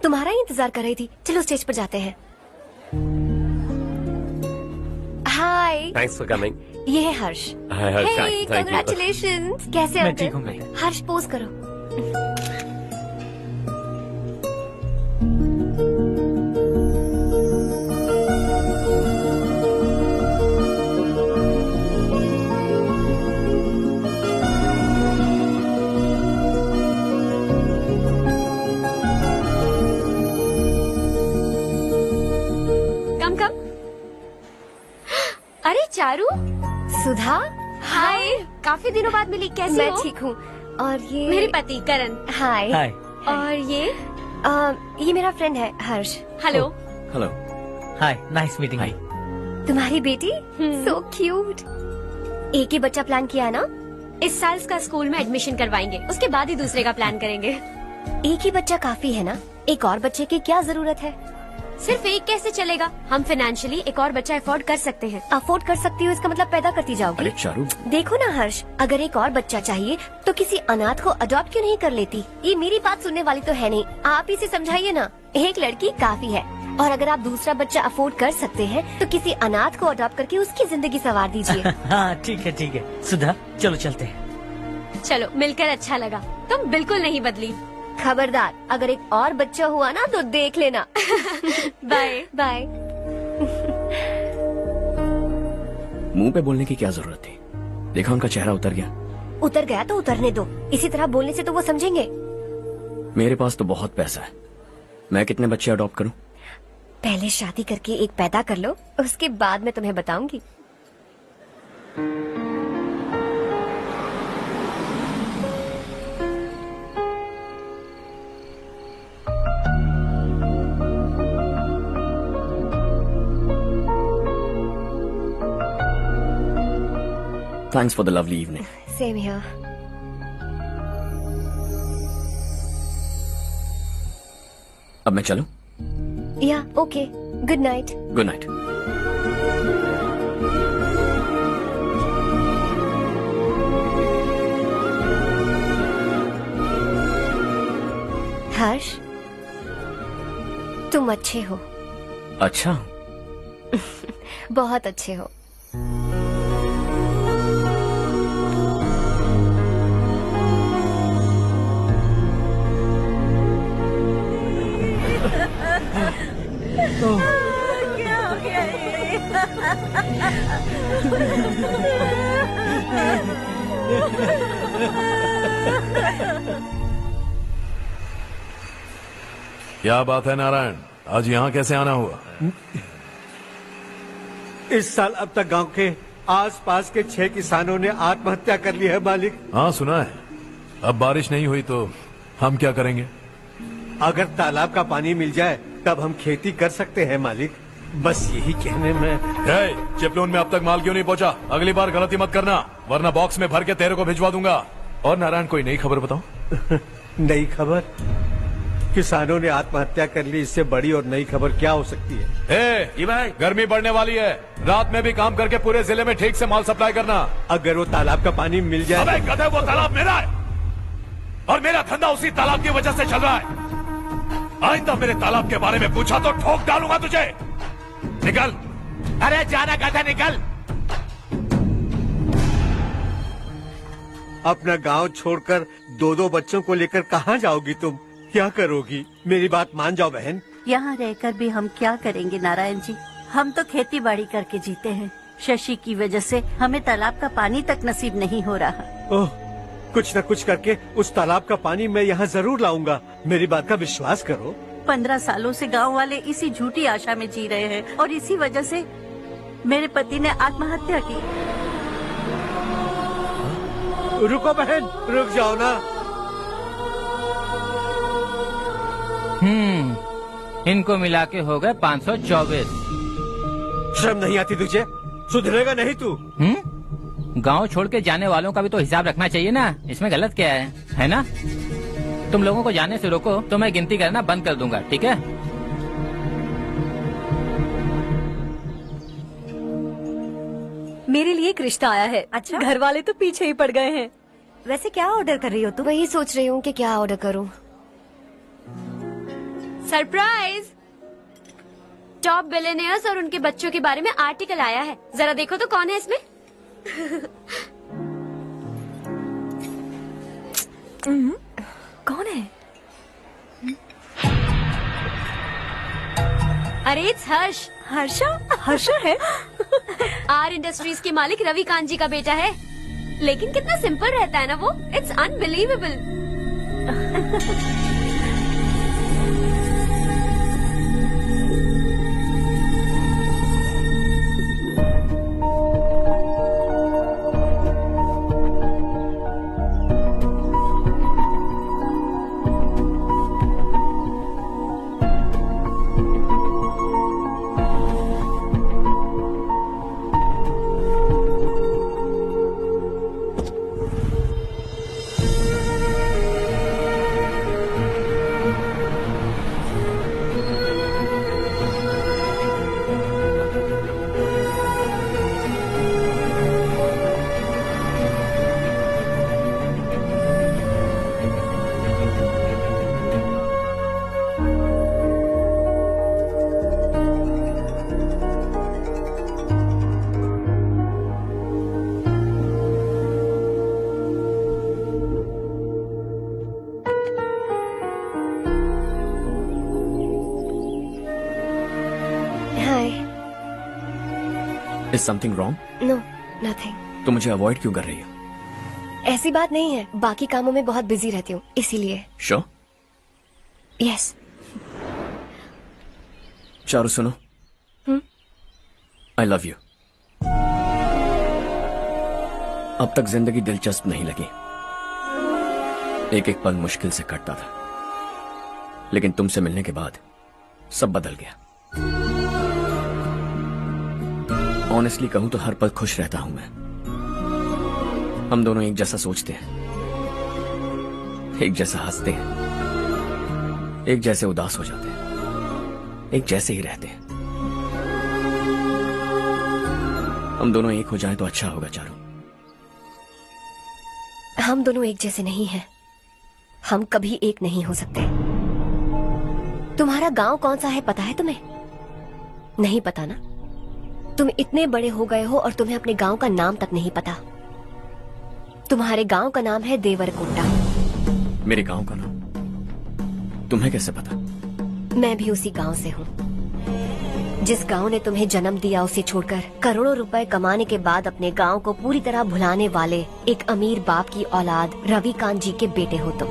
तुम्हारा ही इंतजार कर रही थी। चलो स्टेज पर जाते हैं। हाय। Thanks for coming. ये है Harsh. Hi Harsh, hey, thank you. Congratulations. कैसे मैं अंकल? ठीक हूँ, मैं। हर्ष पोज करो। कम कम। अरे चारू। सुधा। हाय, काफी दिनों बाद मिली, कैसी मैं हो? ठीक हूँ। और ये मेरे पति करण। हाय। हाय। और ये मेरा फ्रेंड है Harsh. Hello. Hello. Hi, nice meeting you. तुम्हारी बेटी सो क्यूट। एक ही बच्चा प्लान किया है ना? इस साल इसका स्कूल में एडमिशन करवाएंगे, उसके बाद ही दूसरे का प्लान करेंगे। एक ही बच्चा काफी है ना? एक और बच्चे की क्या जरूरत है? सिर्फ एक कैसे चलेगा? हम फाइनेंशियली एक और बच्चा अफोर्ड कर सकते हैं। अफोर्ड कर सकती हो इसका मतलब पैदा करती जाओगी? अरे चारू, देखो ना हर्ष, अगर एक और बच्चा चाहिए तो किसी अनाथ को अडॉप्ट क्यों नहीं कर लेती? ये मेरी बात सुनने वाली तो है नहीं, आप इसे समझाइए ना। एक लड़की काफी है, और अगर आप दूसरा बच्चा अफोर्ड कर सकते हैं तो किसी अनाथ को अडॉप्ट करके उसकी जिंदगी संवार दीजिए। हाँ ठीक है सुधा, चलो चलते हैं। चलो, मिलकर अच्छा लगा। तुम बिल्कुल नहीं बदली। खबरदार, अगर एक और बच्चा हुआ ना तो देख लेना। Bye bye. मुंह पे बोलने की क्या जरूरत थी? देखा उनका चेहरा उतर गया। उतर गया तो उतरने दो, इसी तरह बोलने से तो वो समझेंगे। मेरे पास तो बहुत पैसा है, मैं कितने बच्चे अडॉप्ट करूं? पहले शादी करके एक पैदा कर लो, उसके बाद मैं तुम्हें बताऊंगी। Thanks for the lovely evening. Same here. अब मैं चलूं? Yeah, okay. Good night. Good night. Harsh, तुम अच्छे हो। अच्छा। बहुत अच्छे हो। क्या हो गया क्या बात है नारायण, आज यहाँ कैसे आना हुआ? इस साल अब तक गांव के आसपास के 6 किसानों ने आत्महत्या कर ली है मालिक। हाँ सुना है। अब बारिश नहीं हुई तो हम क्या करेंगे? अगर तालाब का पानी मिल जाए तब हम खेती कर सकते हैं मालिक। बस यही कहने में। चिपलून में अब तक माल क्यों नहीं पहुंचा? अगली बार गलती मत करना, वरना बॉक्स में भर के तेरे को भिजवा दूंगा। और नारायण, कोई नई खबर बताओ। नई खबर? किसानों ने आत्महत्या कर ली, इससे बड़ी और नई खबर क्या हो सकती है? भाई, गर्मी बढ़ने वाली है, रात में भी काम करके पूरे जिले में ठीक से माल सप्लाई करना। अगर वो तालाब का पानी मिल जाए। अबे गधे, वो तालाब मेरा है और मेरा धंधा उसी तालाब की वजह से चल रहा है। आइंदा मेरे तालाब के बारे में पूछा तो ठोक डालूंगा तुझे। निकल। अरे जाना गधा, निकल। अपना गांव छोड़कर 2-2 बच्चों को लेकर कहाँ जाओगी तुम? क्या करोगी? मेरी बात मान जाओ बहन। यहाँ रहकर भी हम क्या करेंगे नारायण जी? हम तो खेती बाड़ी करके जीते हैं। शशि की वजह से हमें तालाब का पानी तक नसीब नहीं हो रहा। ओह, कुछ न कुछ करके उस तालाब का पानी मैं यहाँ जरूर लाऊंगा। मेरी बात का विश्वास करो। 15 सालों से गांव वाले इसी झूठी आशा में जी रहे हैं और इसी वजह से मेरे पति ने आत्महत्या की। रुको बहन, रुक जाओ ना। इनको मिला के हो गए 524। शर्म नहीं आती तुझे? सुधरेगा नहीं तू? गांव छोड़ के जाने वालों का भी तो हिसाब रखना चाहिए ना। इसमें गलत क्या है ना? तुम लोगों को जाने से रोको तो मैं गिनती करना बंद कर दूंगा, ठीक है? मेरे लिए एक रिश्ता आया है। अच्छा, घर वाले तो पीछे ही पड़ गए हैं। वैसे क्या ऑर्डर कर रही हो तुम? वही सोच रही हूँ कि क्या ऑर्डर करूँ। सरप्राइज! टॉप बिलियनियर्स और उनके बच्चों के बारे में आर्टिकल आया है। जरा देखो तो कौन है इसमें। कौन है? अरे इट्स हर्ष। हर्षा है? आर इंडस्ट्रीज के मालिक रवि कांत जी का बेटा है। लेकिन कितना सिंपल रहता है ना वो। It's unbelievable. Is something wrong? No nothing. तो मुझे अवॉइड क्यों कर रही हो? ऐसी बात नहीं है, बाकी कामों में बहुत बिजी रहती हूँ इसीलिए। Sure? यस। चारू सुनो। I love you. अब तक जिंदगी दिलचस्प नहीं लगी। एक एक पल मुश्किल से कटता था, लेकिन तुमसे मिलने के बाद सब बदल गया। ऑनेस्टली कहूं तो हर पल खुश रहता हूं मैं। हम दोनों एक जैसा सोचते हैं, एक जैसा हंसते हैं, एक जैसे उदास हो जाते हैं, एक जैसे ही रहते हैं। हम दोनों एक हो जाएं तो अच्छा होगा चारू। हम दोनों एक जैसे नहीं हैं। हम कभी एक नहीं हो सकते। तुम्हारा गांव कौन सा है पता है तुम्हें? नहीं पता ना? तुम इतने बड़े हो गए हो और तुम्हें अपने गांव का नाम तक नहीं पता। तुम्हारे गांव का नाम है देवरकोटा। मेरे गांव का नाम तुम्हें कैसे पता? मैं भी उसी गांव से हूँ। जिस गांव ने तुम्हें जन्म दिया उसे छोड़कर करोड़ों रुपए कमाने के बाद अपने गांव को पूरी तरह भुलाने वाले एक अमीर बाप की औलाद रवि कांत जी के बेटे हो तुम।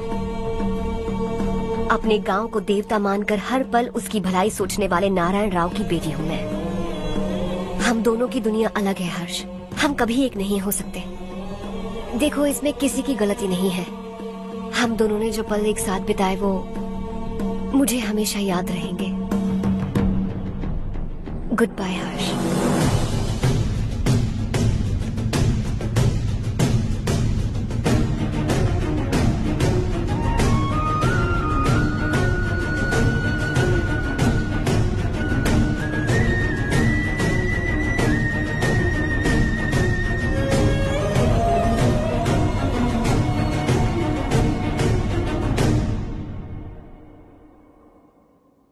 अपने गांव को देवता मानकर हर पल उसकी भलाई सोचने वाले नारायण राव की बेटी हूँ मैं। हम दोनों की दुनिया अलग है हर्ष। हम कभी एक नहीं हो सकते। देखो इसमें किसी की गलती नहीं है। हम दोनों ने जो पल एक साथ बिताए वो मुझे हमेशा याद रहेंगे। गुड बाय हर्ष।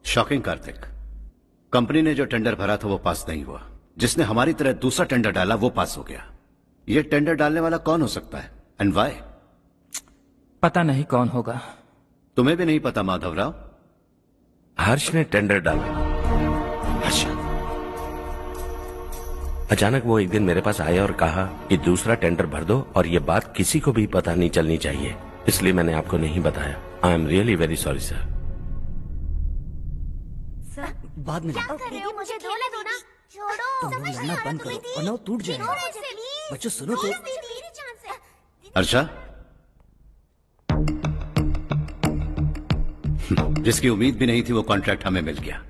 शॉकिंग कार्तिक, कंपनी ने जो टेंडर भरा था वो पास नहीं हुआ। जिसने हमारी तरह दूसरा टेंडर डाला वो पास हो गया। ये टेंडर डालने वाला कौन हो सकता है एंड व्हाई? पता नहीं कौन होगा। तुम्हें भी नहीं पता माधवराव? हर्ष ने टेंडर डाला। अच्छा। अचानक वो एक दिन मेरे पास आया और कहा कि दूसरा टेंडर भर दो और ये बात किसी को भी पता नहीं चलनी चाहिए, इसलिए मैंने आपको नहीं बताया। I am really very sorry sir. बाद में क्या कर रहे हो? मुझे खेलने दो ना। छोड़ो। तुम लोग लड़ना बंद करो वरना वो टूट जाएगा। बच्चों सुनो तो। जिसकी उम्मीद भी नहीं थी वो कॉन्ट्रैक्ट हमें मिल गया,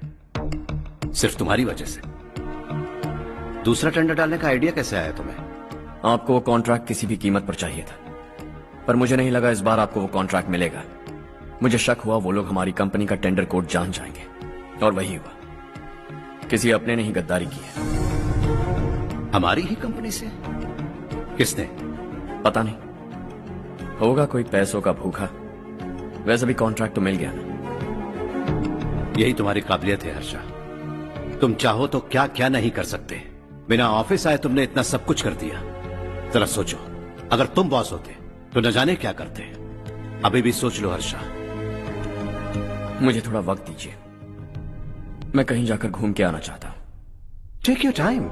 सिर्फ तुम्हारी वजह से। दूसरा टेंडर डालने का आइडिया कैसे आया तुम्हें? आपको वो कॉन्ट्रैक्ट किसी भी कीमत पर चाहिए था, पर मुझे नहीं लगा इस बार आपको वो कॉन्ट्रैक्ट मिलेगा। मुझे शक हुआ वो लोग हमारी कंपनी का टेंडर कोड जान जाएंगे, और वही हुआ। किसी अपने ने ही गद्दारी की है। हमारी ही कंपनी से? किसने? पता नहीं, होगा कोई पैसों का भूखा। वैसे भी कॉन्ट्रैक्ट तो मिल गया ना। यही तुम्हारी काबिलियत है हर्षा, तुम चाहो तो क्या क्या नहीं कर सकते। बिना ऑफिस आए तुमने इतना सब कुछ कर दिया। जरा सोचो, अगर तुम बॉस होते तो न जाने क्या करते। अभी भी सोच लो हर्षा। मुझे थोड़ा वक्त दीजिए, मैं कहीं जाकर घूम के आना चाहता हूं। Take your time.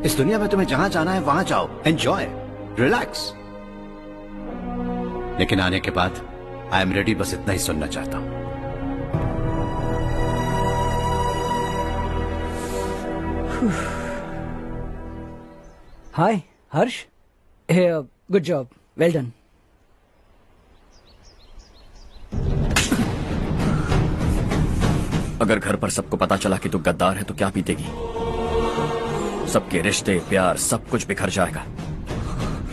इस दुनिया में तुम्हें जहां जाना है वहां जाओ, एंजॉय, रिलैक्स। लेकिन आने के बाद आई एम रेडी, बस इतना ही सुनना चाहता हूं। हाय हर्ष, गुड जॉब, वेल डन। अगर घर पर सबको पता चला कि तू गद्दार है तो क्या पीतेगी? सबके रिश्ते, प्यार, सब कुछ बिखर जाएगा।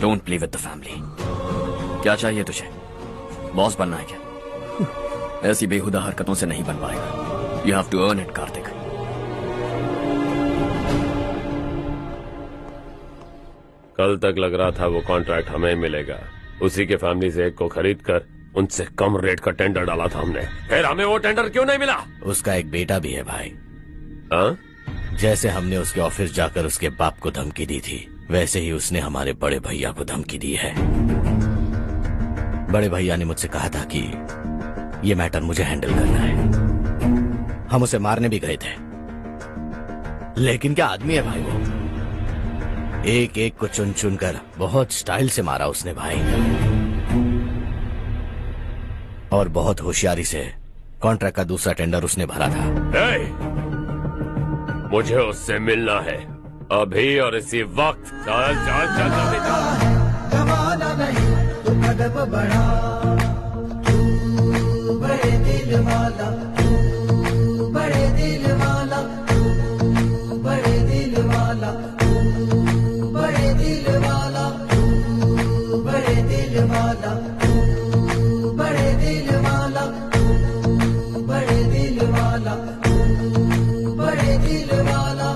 Don't play with the family. क्या चाहिए तुझे? बॉस बनना है क्या? ऐसी बेहुदा हरकतों से नहीं बन पाएगा। You have to earn it Kartik. कल तक लग रहा था वो कॉन्ट्रैक्ट हमें मिलेगा, उसी के फैमिली से एक को खरीद कर उनसे कम रेट का टेंडर डाला था हमने, फिर हमें वो टेंडर क्यों नहीं मिला? उसका एक बेटा भी है भाई। हाँ? जैसे हमने उसके ऑफिस जाकर उसके बाप को धमकी दी थी, वैसे ही उसने हमारे बड़े भैया को धमकी दी है। बड़े भैया ने मुझसे कहा था कि ये मैटर मुझे हैंडल करना है। हम उसे मारने भी गए थे, लेकिन क्या आदमी है भाई वो। एक एक को चुन चुन कर बहुत स्टाइल से मारा उसने भाई, और बहुत होशियारी से कॉन्ट्रैक्ट का दूसरा टेंडर उसने भरा था। मुझे उससे मिलना है अभी और इसी वक्त। चल चल चल जल्दी चल। जमाना नहीं तो कदम बढ़ा, तू बड़े दिल वाला, तू बड़े दिल वाला, तू बड़े दिल वाला, तू बड़े दिल वाला, तू बड़े दिल वाला, तू बड़े दिल वाला, तू बड़े दिल वाला, तू बड़े दिल वाला।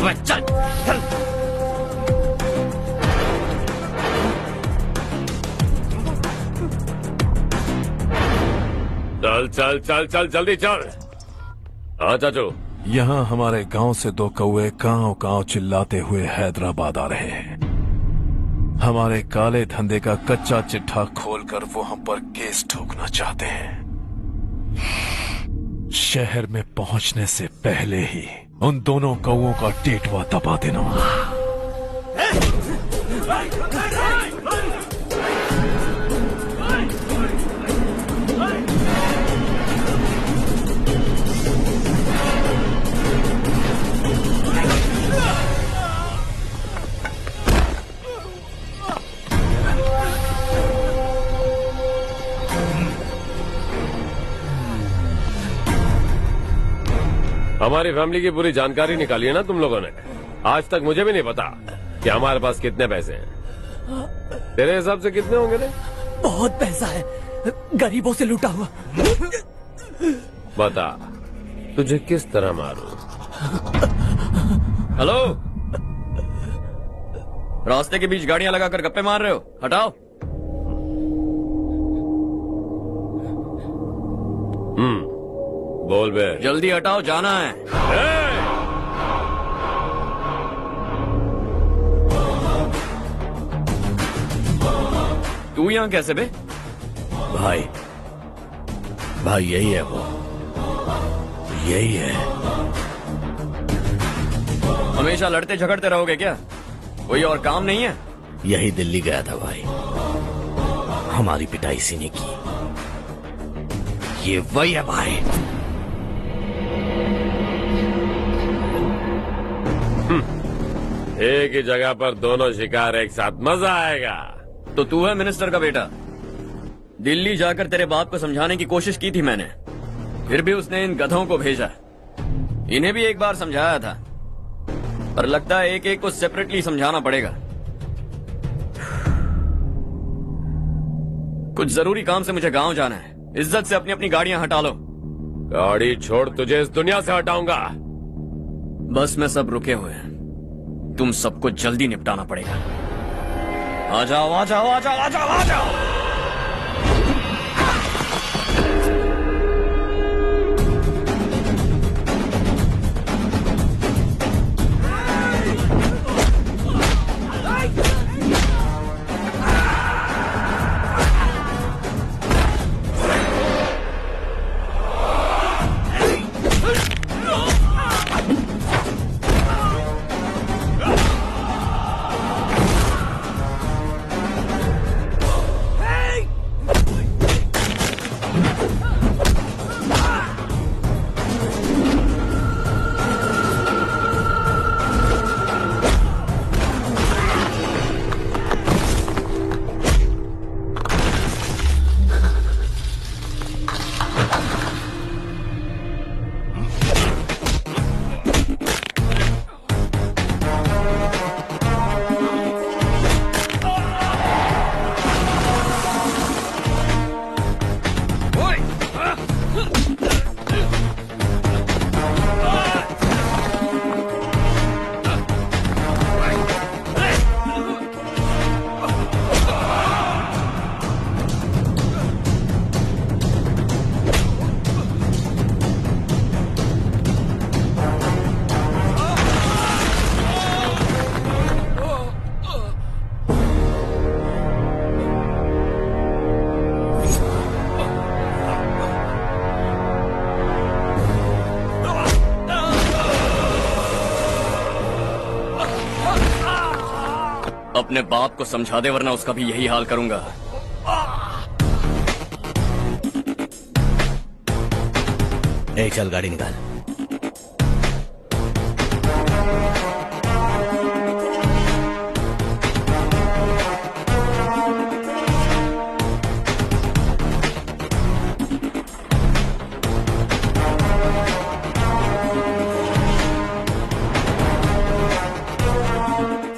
चल चल। चल चल चल चल जल्दी चल। हाँ चाचू। यहाँ हमारे गांव से दो कौवे कांव कांव चिल्लाते हुए हैदराबाद आ रहे हैं। हमारे काले धंधे का कच्चा चिट्ठा खोलकर वो हम पर केस ठोकना चाहते हैं। शहर में पहुंचने से पहले ही उन दोनों कौवों का टेटवा दबा देना। हमारी फैमिली की पूरी जानकारी निकाली है ना तुम लोगों ने। आज तक मुझे भी नहीं पता कि हमारे पास कितने पैसे हैं। तेरे हिसाब से कितने होंगे रे? बहुत पैसा है, गरीबों से लूटा हुआ। बता तुझे किस तरह मारूं? हेलो, रास्ते के बीच गाड़ियां लगाकर गप्पे मार रहे हो? हटाओ। बोल बे। जल्दी हटाओ, जाना है। तू यहाँ कैसे बे? भाई यही है वो, यही है। हमेशा लड़ते झगड़ते रहोगे क्या? कोई और काम नहीं है? यही दिल्ली गया था भाई, हमारी पिटाई इसी ने की। ये वही है भाई। एक ही जगह पर दोनों शिकार एक साथ, मजा आएगा। तो तू है मिनिस्टर का बेटा? दिल्ली जाकर तेरे बाप को समझाने की कोशिश की थी मैंने, फिर भी उसने इन गधों को भेजा। इन्हें भी एक बार समझाया था, पर लगता है एक एक को सेपरेटली समझाना पड़ेगा। कुछ जरूरी काम से मुझे गांव जाना है। इज्जत से अपनी अपनी गाड़ियां हटा लो। गाड़ी छोड़, तुझे इस दुनिया से हटाऊंगा। बस में सब रुके हुए हैं, तुम सबको जल्दी निपटाना पड़ेगा। आ जाओ आ जाओ आ जाओ आ जाओ आ जाओ। अपने बाप को समझा दे, वरना उसका भी यही हाल करूंगा। चल गाड़ी निकाल।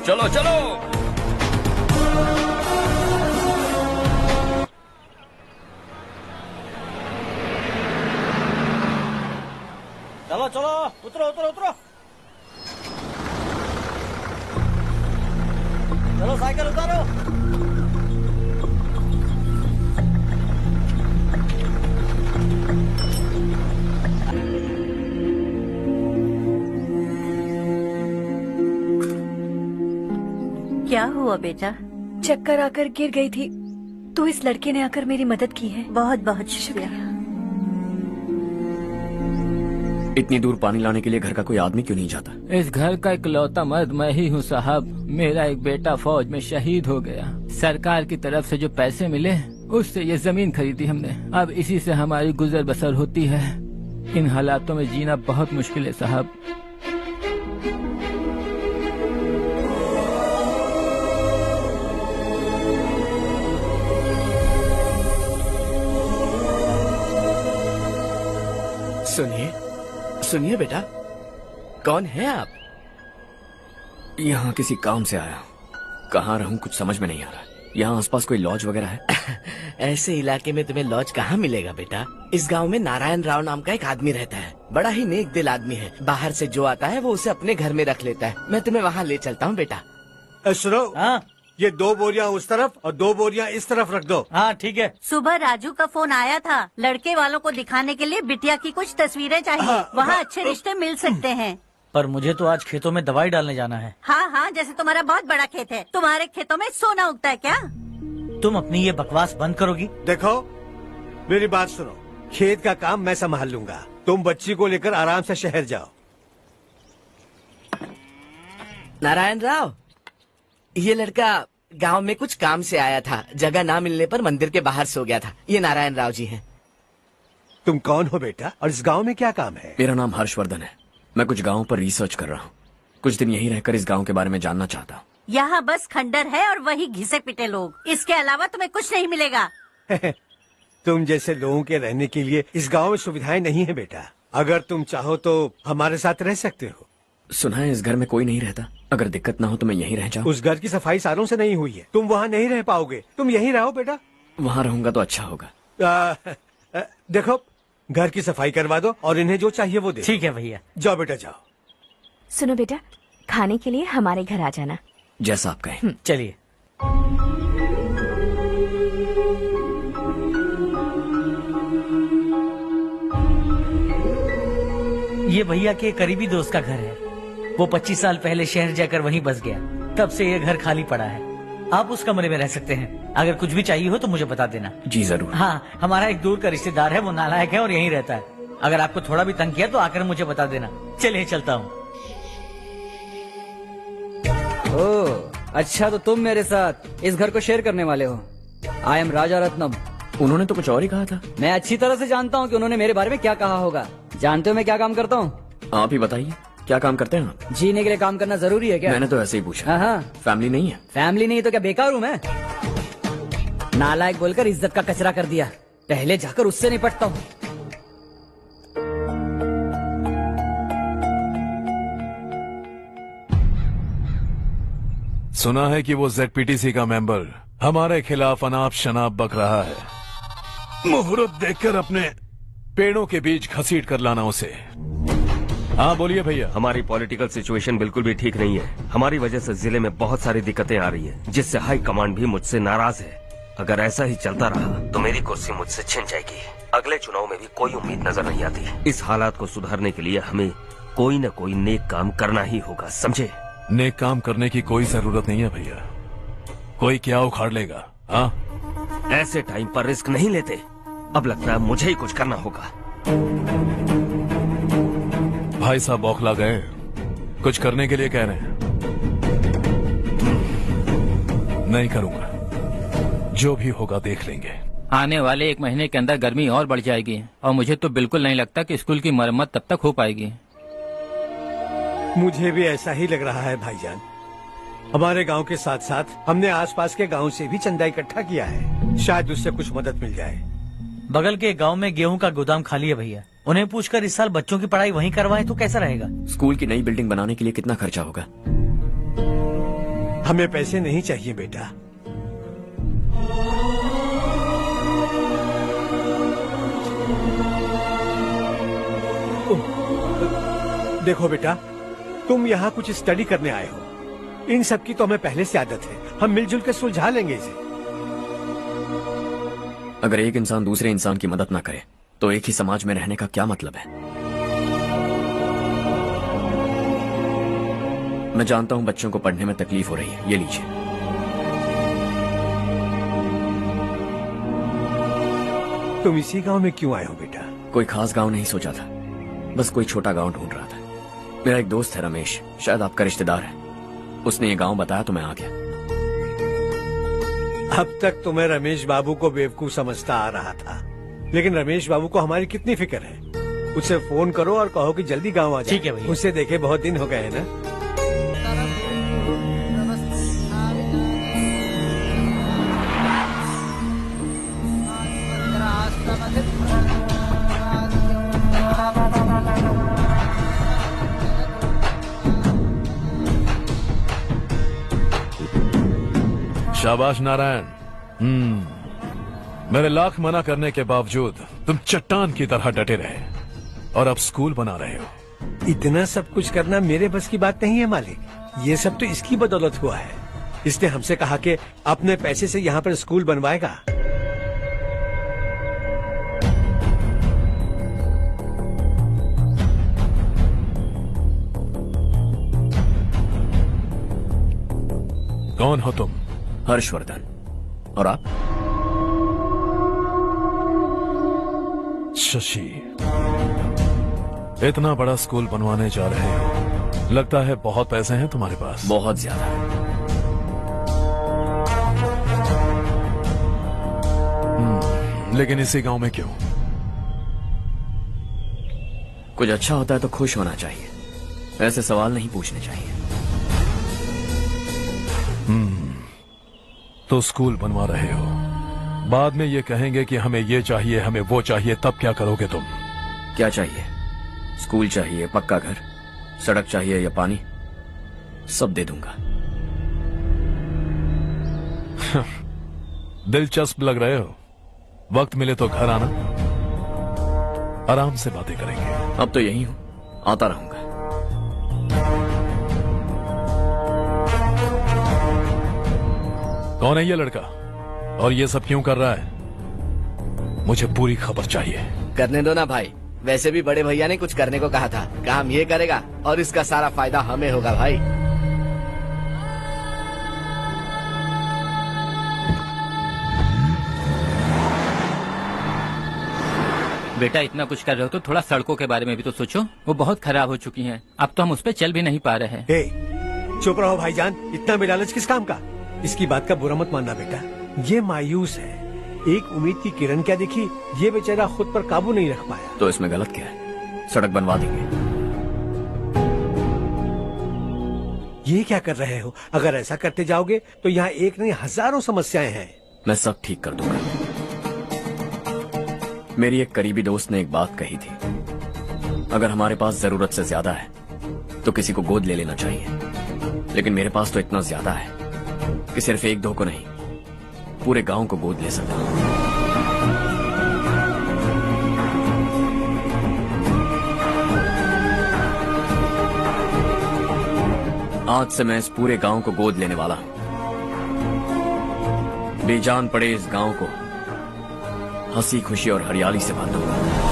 चलो चलो। चलो चलो, उतरो उतरो उतरो। चलो साइकिल उतारो। क्या हुआ बेटा? चक्कर आकर गिर गई थी, तो इस लड़के ने आकर मेरी मदद की है। बहुत बहुत शुक्रिया। इतनी दूर पानी लाने के लिए घर का कोई आदमी क्यों नहीं जाता? इस घर का इकलौता मर्द मैं ही हूँ साहब। मेरा एक बेटा फौज में शहीद हो गया। सरकार की तरफ से जो पैसे मिले उससे ये जमीन खरीदी हमने। अब इसी से हमारी गुजर बसर होती है। इन हालातों में जीना बहुत मुश्किल है साहब। सुनिए सुनिए बेटा, कौन है आप? यहाँ किसी काम से आया। कहाँ रहूं कुछ समझ में नहीं आ रहा। यहाँ आसपास कोई लॉज वगैरह है? ऐसे इलाके में तुम्हें लॉज कहाँ मिलेगा बेटा। इस गांव में नारायण राव नाम का एक आदमी रहता है। बड़ा ही नेक दिल आदमी है। बाहर से जो आता है वो उसे अपने घर में रख लेता है। मैं तुम्हें वहाँ ले चलता हूँ बेटा। सुनो, ये 2 बोरियां उस तरफ और 2 बोरियां इस तरफ रख दो। हाँ ठीक है। सुबह राजू का फोन आया था, लड़के वालों को दिखाने के लिए बिटिया की कुछ तस्वीरें चाहिए। वहाँ अच्छे रिश्ते मिल सकते हैं। पर मुझे तो आज खेतों में दवाई डालने जाना है। हाँ हाँ, जैसे तुम्हारा बहुत बड़ा खेत है, तुम्हारे खेतों में सोना उगता है क्या? तुम अपनी ये बकवास बंद करोगी? देखो मेरी बात सुनो, खेत का काम मैं संभाल लूंगा, तुम बच्ची को लेकर आराम से शहर जाओ। नारायण राव, ये लड़का गांव में कुछ काम से आया था, जगह ना मिलने पर मंदिर के बाहर सो गया था। ये नारायण राव जी हैं। तुम कौन हो बेटा और इस गांव में क्या काम है? मेरा नाम हर्षवर्धन है। मैं कुछ गाँव पर रिसर्च कर रहा हूँ। कुछ दिन यहीं रहकर इस गाँव के बारे में जानना चाहता हूँ। यहाँ बस खंडर है और वही घिसे पिटे लोग, इसके अलावा तुम्हें कुछ नहीं मिलेगा। तुम जैसे लोगों के रहने के लिए इस गांव में सुविधाएं नहीं है बेटा। अगर तुम चाहो तो हमारे साथ रह सकते हो। सुना है इस घर में कोई नहीं रहता, अगर दिक्कत ना हो तो मैं यहीं रह जाऊँ। उस घर की सफाई सालों से नहीं हुई है, तुम वहाँ नहीं रह पाओगे, तुम यहीं रहो बेटा। वहाँ रहूंगा तो अच्छा होगा। देखो घर की सफाई करवा दो और इन्हें जो चाहिए वो दे। ठीक है भैया। जाओ बेटा जाओ। सुनो बेटा, खाने के लिए हमारे घर आ जाना। जैसा आप कहें। चलिए। ये भैया के करीबी दोस्त का घर है। वो 25 साल पहले शहर जाकर वहीं बस गया, तब से ये घर खाली पड़ा है। आप उस कमरे में रह सकते हैं। अगर कुछ भी चाहिए हो तो मुझे बता देना। जी जरूर। हाँ, हमारा एक दूर का रिश्तेदार है, वो नालायक है और यहीं रहता है। अगर आपको थोड़ा भी तंग किया तो आकर मुझे बता देना। चलिए चलता हूँ। ओह अच्छा, तो तुम मेरे साथ इस घर को शेयर करने वाले हो। आई एम राजा रत्नम। उन्होंने तो कुछ और ही कहा था। मैं अच्छी तरह से जानता हूँ कि उन्होंने मेरे बारे में क्या कहा होगा। जानते हो मैं क्या काम करता हूँ? आप ही बताइए, क्या काम करते हैं आप? जीने के लिए काम करना जरूरी है क्या? मैंने तो ऐसे ही पूछा। हाँ। फैमिली नहीं है? फैमिली नहीं तो क्या बेकार हूँ मैं? नालायक बोलकर इज्जत का कचरा कर दिया, पहले जाकर उससे निपटता हूँ। सुना है कि वो ZPTC का मेंबर हमारे खिलाफ अनाप शनाप बक रहा है। मुहूर्त देखकर अपने पेड़ों के बीच घसीट कर लाना उसे। हाँ बोलिए भैया। हमारी पॉलिटिकल सिचुएशन बिल्कुल भी ठीक नहीं है। हमारी वजह से जिले में बहुत सारी दिक्कतें आ रही है, जिससे हाई कमांड भी मुझसे नाराज है। अगर ऐसा ही चलता रहा तो मेरी कुर्सी मुझसे छिन जाएगी। अगले चुनाव में भी कोई उम्मीद नजर नहीं आती। इस हालात को सुधारने के लिए हमें कोई न कोई नेक काम करना ही होगा, समझे? नेक काम करने की कोई जरूरत नहीं है भैया, कोई क्या उखाड़ लेगा। हाँ, ऐसे टाइम पर रिस्क नहीं लेते। अब लगता है मुझे ही कुछ करना होगा। भाई साहब बौखला गए, कुछ करने के लिए कह रहे हैं। नहीं करूंगा, जो भी होगा देख लेंगे। आने वाले 1 महीने के अंदर गर्मी और बढ़ जाएगी और मुझे तो बिल्कुल नहीं लगता कि स्कूल की मरम्मत तब तक हो पाएगी। मुझे भी ऐसा ही लग रहा है भाईजान। हमारे गांव के साथ साथ हमने आसपास के गांव से भी चंदा इकट्ठा किया है, शायद उससे कुछ मदद मिल जाए। बगल के गांव में गेहूं का गोदाम खाली है भैया, उन्हें पूछकर इस साल बच्चों की पढ़ाई वहीं करवाएं तो कैसा रहेगा? स्कूल की नई बिल्डिंग बनाने के लिए कितना खर्चा होगा? हमें पैसे नहीं चाहिए बेटा। देखो बेटा, तुम यहाँ कुछ स्टडी करने आए हो, इन सब की तो हमें पहले से आदत है। हम मिलजुल कर सुलझा लेंगे इसे। अगर एक इंसान दूसरे इंसान की मदद ना करे तो एक ही समाज में रहने का क्या मतलब है? मैं जानता हूं बच्चों को पढ़ने में तकलीफ हो रही है, ये लीजिए। तुम इसी गांव में क्यों आए हो बेटा? कोई खास गांव नहीं सोचा था, बस कोई छोटा गांव ढूंढ रहा था। मेरा एक दोस्त है रमेश, शायद आपका रिश्तेदार है, उसने ये गांव बताया तो मैं आ गया। अब तक तो मैं रमेश बाबू को बेवकूफ समझता आ रहा था, लेकिन रमेश बाबू को हमारी कितनी फिक्र है। उसे फोन करो और कहो कि जल्दी गांव आ जाए। ठीक है भैया। उसे देखे बहुत दिन हो गए हैं ना। शाबाश नारायण। मेरे लाख मना करने के बावजूद तुम चट्टान की तरह डटे रहे और अब स्कूल बना रहे हो। इतना सब कुछ करना मेरे बस की बात नहीं है मालिक, ये सब तो इसकी बदौलत हुआ है। इसने हमसे कहा कि अपने पैसे से यहाँ पर स्कूल बनवाएगा। कौन हो तुम? हर्षवर्धन। और आप? शशि। इतना बड़ा स्कूल बनवाने जा रहे हो, लगता है बहुत पैसे हैं तुम्हारे पास। बहुत ज्यादा। लेकिन इसी गांव में क्यों? कुछ अच्छा होता है तो खुश होना चाहिए, ऐसे सवाल नहीं पूछने चाहिए। तो स्कूल बनवा रहे हो, बाद में ये कहेंगे कि हमें ये चाहिए, हमें वो चाहिए, तब क्या करोगे तुम? क्या चाहिए? स्कूल चाहिए, पक्का घर, सड़क चाहिए या पानी, सब दे दूंगा। दिलचस्प लग रहे हो। वक्त मिले तो घर आना, आराम से बातें करेंगे। अब तो यही हूं, आता रहूंगा। कौन है ये लड़का और ये सब क्यों कर रहा है? मुझे पूरी खबर चाहिए। करने दो ना भाई, वैसे भी बड़े भैया ने कुछ करने को कहा था, काम ये करेगा और इसका सारा फायदा हमें होगा भाई। बेटा इतना कुछ कर रहे हो तो थोड़ा सड़कों के बारे में भी तो सोचो, वो बहुत खराब हो चुकी हैं। अब तो हम उस पर चल भी नहीं पा रहे हैं। चुप रहो भाईजान, इतना भी लालच किस काम का? इसकी बात का बुरा मत मानना बेटा, ये मायूस है। एक उम्मीद की किरण क्या दिखी, ये बेचारा खुद पर काबू नहीं रख पाया। तो इसमें गलत क्या है? सड़क बनवा देंगे। ये क्या कर रहे हो? अगर ऐसा करते जाओगे तो यहाँ एक नहीं हजारों समस्याएं हैं। मैं सब ठीक कर दूंगा। मेरी एक करीबी दोस्त ने एक बात कही थी, अगर हमारे पास जरूरत से ज्यादा है तो किसी को गोद ले लेना चाहिए। लेकिन मेरे पास तो इतना ज्यादा है कि सिर्फ एक दो को नहीं, पूरे गांव को गोद ले सकता हूं। आज से मैं इस पूरे गांव को गोद लेने वाला हूं। बेजान पड़े इस गांव को हंसी खुशी और हरियाली से बांधूंगा।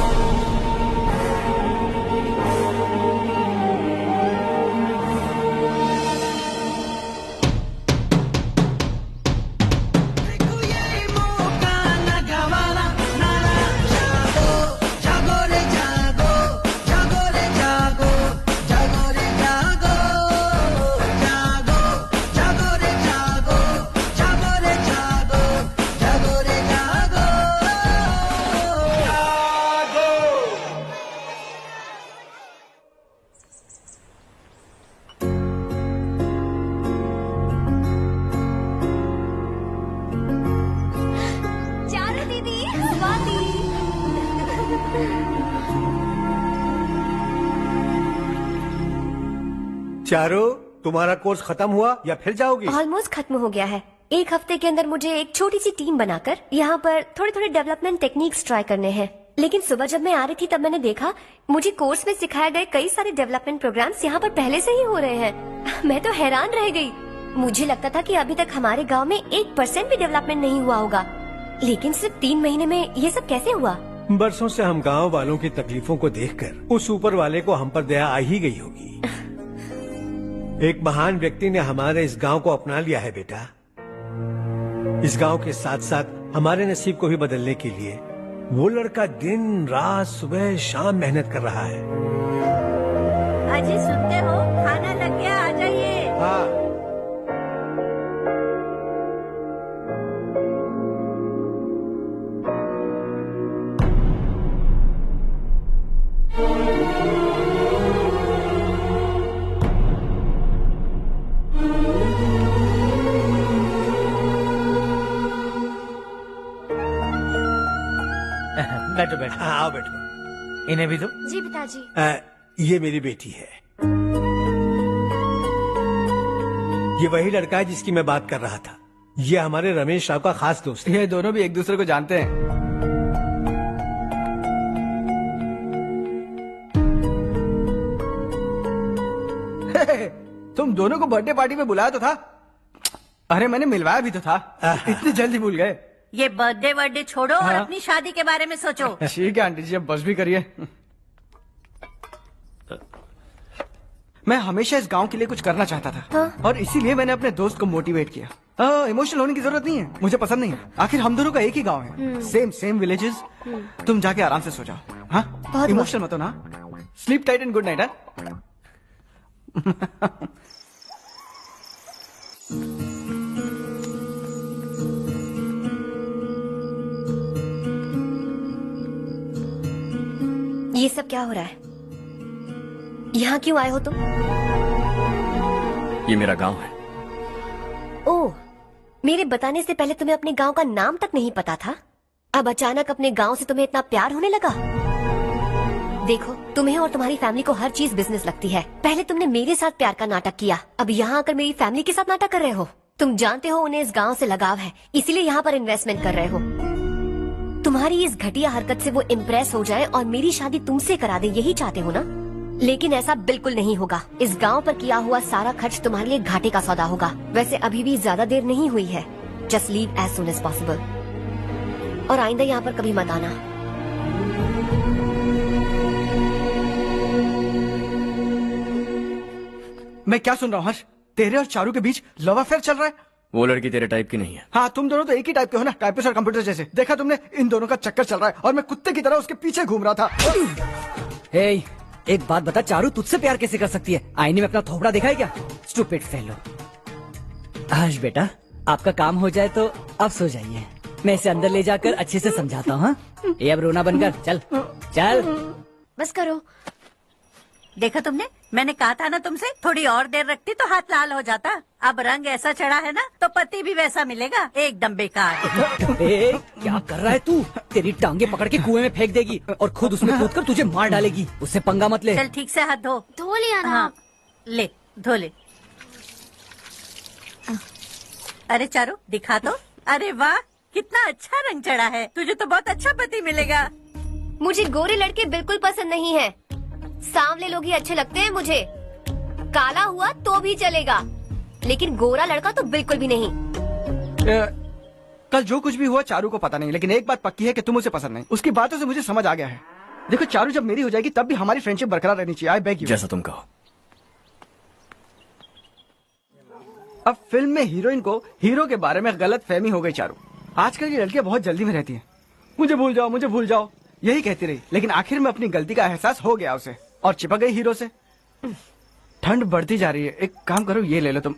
चारो, तुम्हारा कोर्स खत्म हुआ या फिर जाओगी? ऑलमोस्ट खत्म हो गया है। एक हफ्ते के अंदर मुझे एक छोटी सी टीम बनाकर यहाँ पर थोड़े थोड़े डेवलपमेंट टेक्निक्स ट्राई करने हैं। लेकिन सुबह जब मैं आ रही थी तब मैंने देखा मुझे कोर्स में सिखाए गए कई सारे डेवलपमेंट प्रोग्राम्स यहाँ पर पहले से ही हो रहे हैं। मैं तो हैरान रह गई। मुझे लगता था कि अभी तक हमारे गाँव में 1% भी डेवलपमेंट नहीं हुआ होगा, लेकिन सिर्फ 3 महीने में ये सब कैसे हुआ? बरसों से हम गांव वालों की तकलीफों को देखकर उस ऊपर वाले को हम पर दया आ ही गई होगी। एक महान व्यक्ति ने हमारे इस गांव को अपना लिया है बेटा। इस गांव के साथ साथ हमारे नसीब को भी बदलने के लिए वो लड़का दिन रात सुबह शाम मेहनत कर रहा है। अजी सुनते हो, खाना लग गया, आ जाइए। हाँ। बैठो बैठो। आओ बैठो। इन्हें भी दो। जी पिताजी। ये मेरी बेटी है। ये वही लड़का है जिसकी मैं बात कर रहा था। ये हमारे रमेश राव का खास दोस्त है। ये दोनों भी एक दूसरे को जानते हैं। तुम दोनों को बर्थडे पार्टी में बुलाया तो था, अरे मैंने मिलवाया भी तो था, इतनी जल्दी भूल गए। ये बर्थडे छोड़ो और अपनी शादी के बारे में सोचो। ठीक है आंटी जी, अब बस भी करिए। मैं हमेशा इस गांव के लिए कुछ करना चाहता था और इसीलिए मैंने अपने दोस्त को मोटिवेट किया। इमोशनल होने की जरूरत नहीं है, मुझे पसंद नहीं है। आखिर हम दोनों का एक ही गांव है, सेम विलेजेस। तुम जाके आराम से सो जाओ। हाँ, इमोशनल मत हो ना। Sleep tight and good night. ये सब क्या हो रहा है? यहाँ क्यों आए हो तुम? ये मेरा गांव है। ओह, मेरे बताने से पहले तुम्हें अपने गांव का नाम तक नहीं पता था? अब अचानक अपने गांव से तुम्हें इतना प्यार होने लगा? देखो, तुम्हें और तुम्हारी फैमिली को हर चीज बिजनेस लगती है। पहले तुमने मेरे साथ प्यार का नाटक किया, अब यहाँ आकर मेरी फैमिली के साथ नाटक कर रहे हो। तुम जानते हो उन्हें इस गांव से लगाव है, इसीलिए यहाँ पर इन्वेस्टमेंट कर रहे हो। तुम्हारी इस घटिया हरकत से वो इम्प्रेस हो जाए और मेरी शादी तुमसे करा दे, यही चाहते हो ना? लेकिन ऐसा बिल्कुल नहीं होगा। इस गांव पर किया हुआ सारा खर्च तुम्हारे लिए घाटे का सौदा होगा। वैसे अभी भी ज्यादा देर नहीं हुई है। Just leave as soon as possible और आइंदा यहाँ पर कभी मत आना। मैं क्या सुन रहा हूँ हर्ष? तेरे और चारू के बीच लव अफेयर चल रहा है? वो लड़की तेरे टाइप की नहीं है। हाँ, तुम दोनों तो एक ही टाइप के हो ना, टाइपिस्ट और कंप्यूटर जैसे। देखा तुमने, इन दोनों का चक्कर चल रहा है और मैं कुत्ते की तरह उसके पीछे घूम रहा था। हे, एक बात बता, चारू तुझसे प्यार कैसे कर सकती है? आईने में अपना थोपड़ा दिखा है क्या? Stupid fellow. हर्ष बेटा, आपका काम हो जाए तो अब सो जाइए। मैं इसे अंदर ले जाकर अच्छे से समझाता हूँ। ये अब रोना बनकर चल चल। बस करो। देखा तुमने, मैंने कहा था ना तुमसे, थोड़ी और देर रखती तो हाथ लाल हो जाता। अब रंग ऐसा चढ़ा है ना तो पति भी वैसा मिलेगा, एकदम बेकार। क्या कर रहा है तू? तेरी टांगे पकड़ के कुएं में फेंक देगी और खुद उसमें कूदकर तुझे मार डालेगी। उससे पंगा मत ले। चल ठीक से हाथ धो। धो लिया ना। हाँ, ले धो ले। अरे चारू दिखा तो। अरे वाह, कितना अच्छा रंग चढ़ा है। तुझे तो बहुत अच्छा पति मिलेगा। मुझे गोरे लड़के बिल्कुल पसंद नहीं है। सांवले लोग ही अच्छे लगते हैं मुझे। काला हुआ तो भी चलेगा, लेकिन गोरा लड़का तो बिल्कुल भी नहीं। कल जो कुछ भी हुआ चारू को पता नहीं, लेकिन एक बात पक्की है कि तुम उसे पसंद नहीं। उसकी बातों से मुझे समझ आ गया है। देखो चारू जब मेरी हो जाएगी तब भी हमारी फ्रेंडशिप बरकरार रहनी चाहिए। I beg you. जैसा तुम कहो। अब फिल्म में हीरोइन को हीरो के बारे में गलत फहमी हो गई चारू। आजकल की लड़कियां बहुत जल्दी में रहती हैं। मुझे भूल जाओ, मुझे भूल जाओ, यही कहती रही। लेकिन आखिर में अपनी गलती का एहसास हो गया उसे और चिपक गई हीरो से। ठंड बढ़ती जा रही है, एक काम करो, ये ले लो तुम।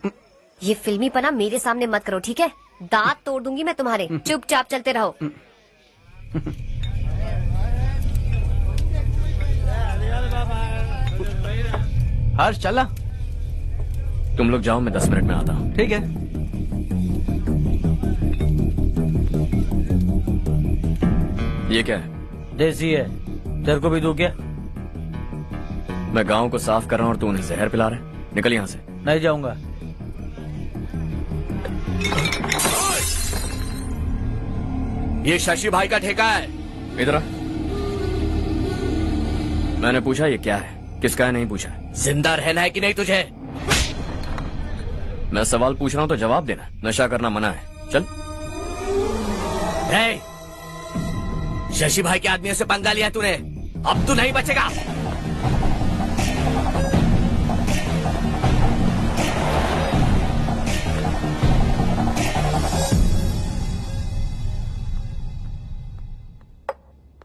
ये फिल्मी पना मेरे सामने मत करो, ठीक है? दांत तोड़ दूंगी मैं तुम्हारे। चुपचाप चलते रहो। हर्ष चला। तुम लोग जाओ, मैं 10 मिनट में आता हूँ। ठीक है। ये क्या है? देसी है। तेरे को भी दूं क्या? मैं गांव को साफ कर रहा हूँ और तू उन्हें जहर पिला रहा है। निकल यहाँ से। नहीं जाऊंगा। ये शशि भाई का ठेका है। इधर आ। मैंने पूछा ये क्या है, किसका है नहीं पूछा। जिंदा रहना है कि नहीं तुझे? मैं सवाल पूछ रहा हूँ तो जवाब देना। नशा करना मना है। चल। शशि भाई के आदमियों से पंगा लिया तूने, अब तू नहीं बचेगा।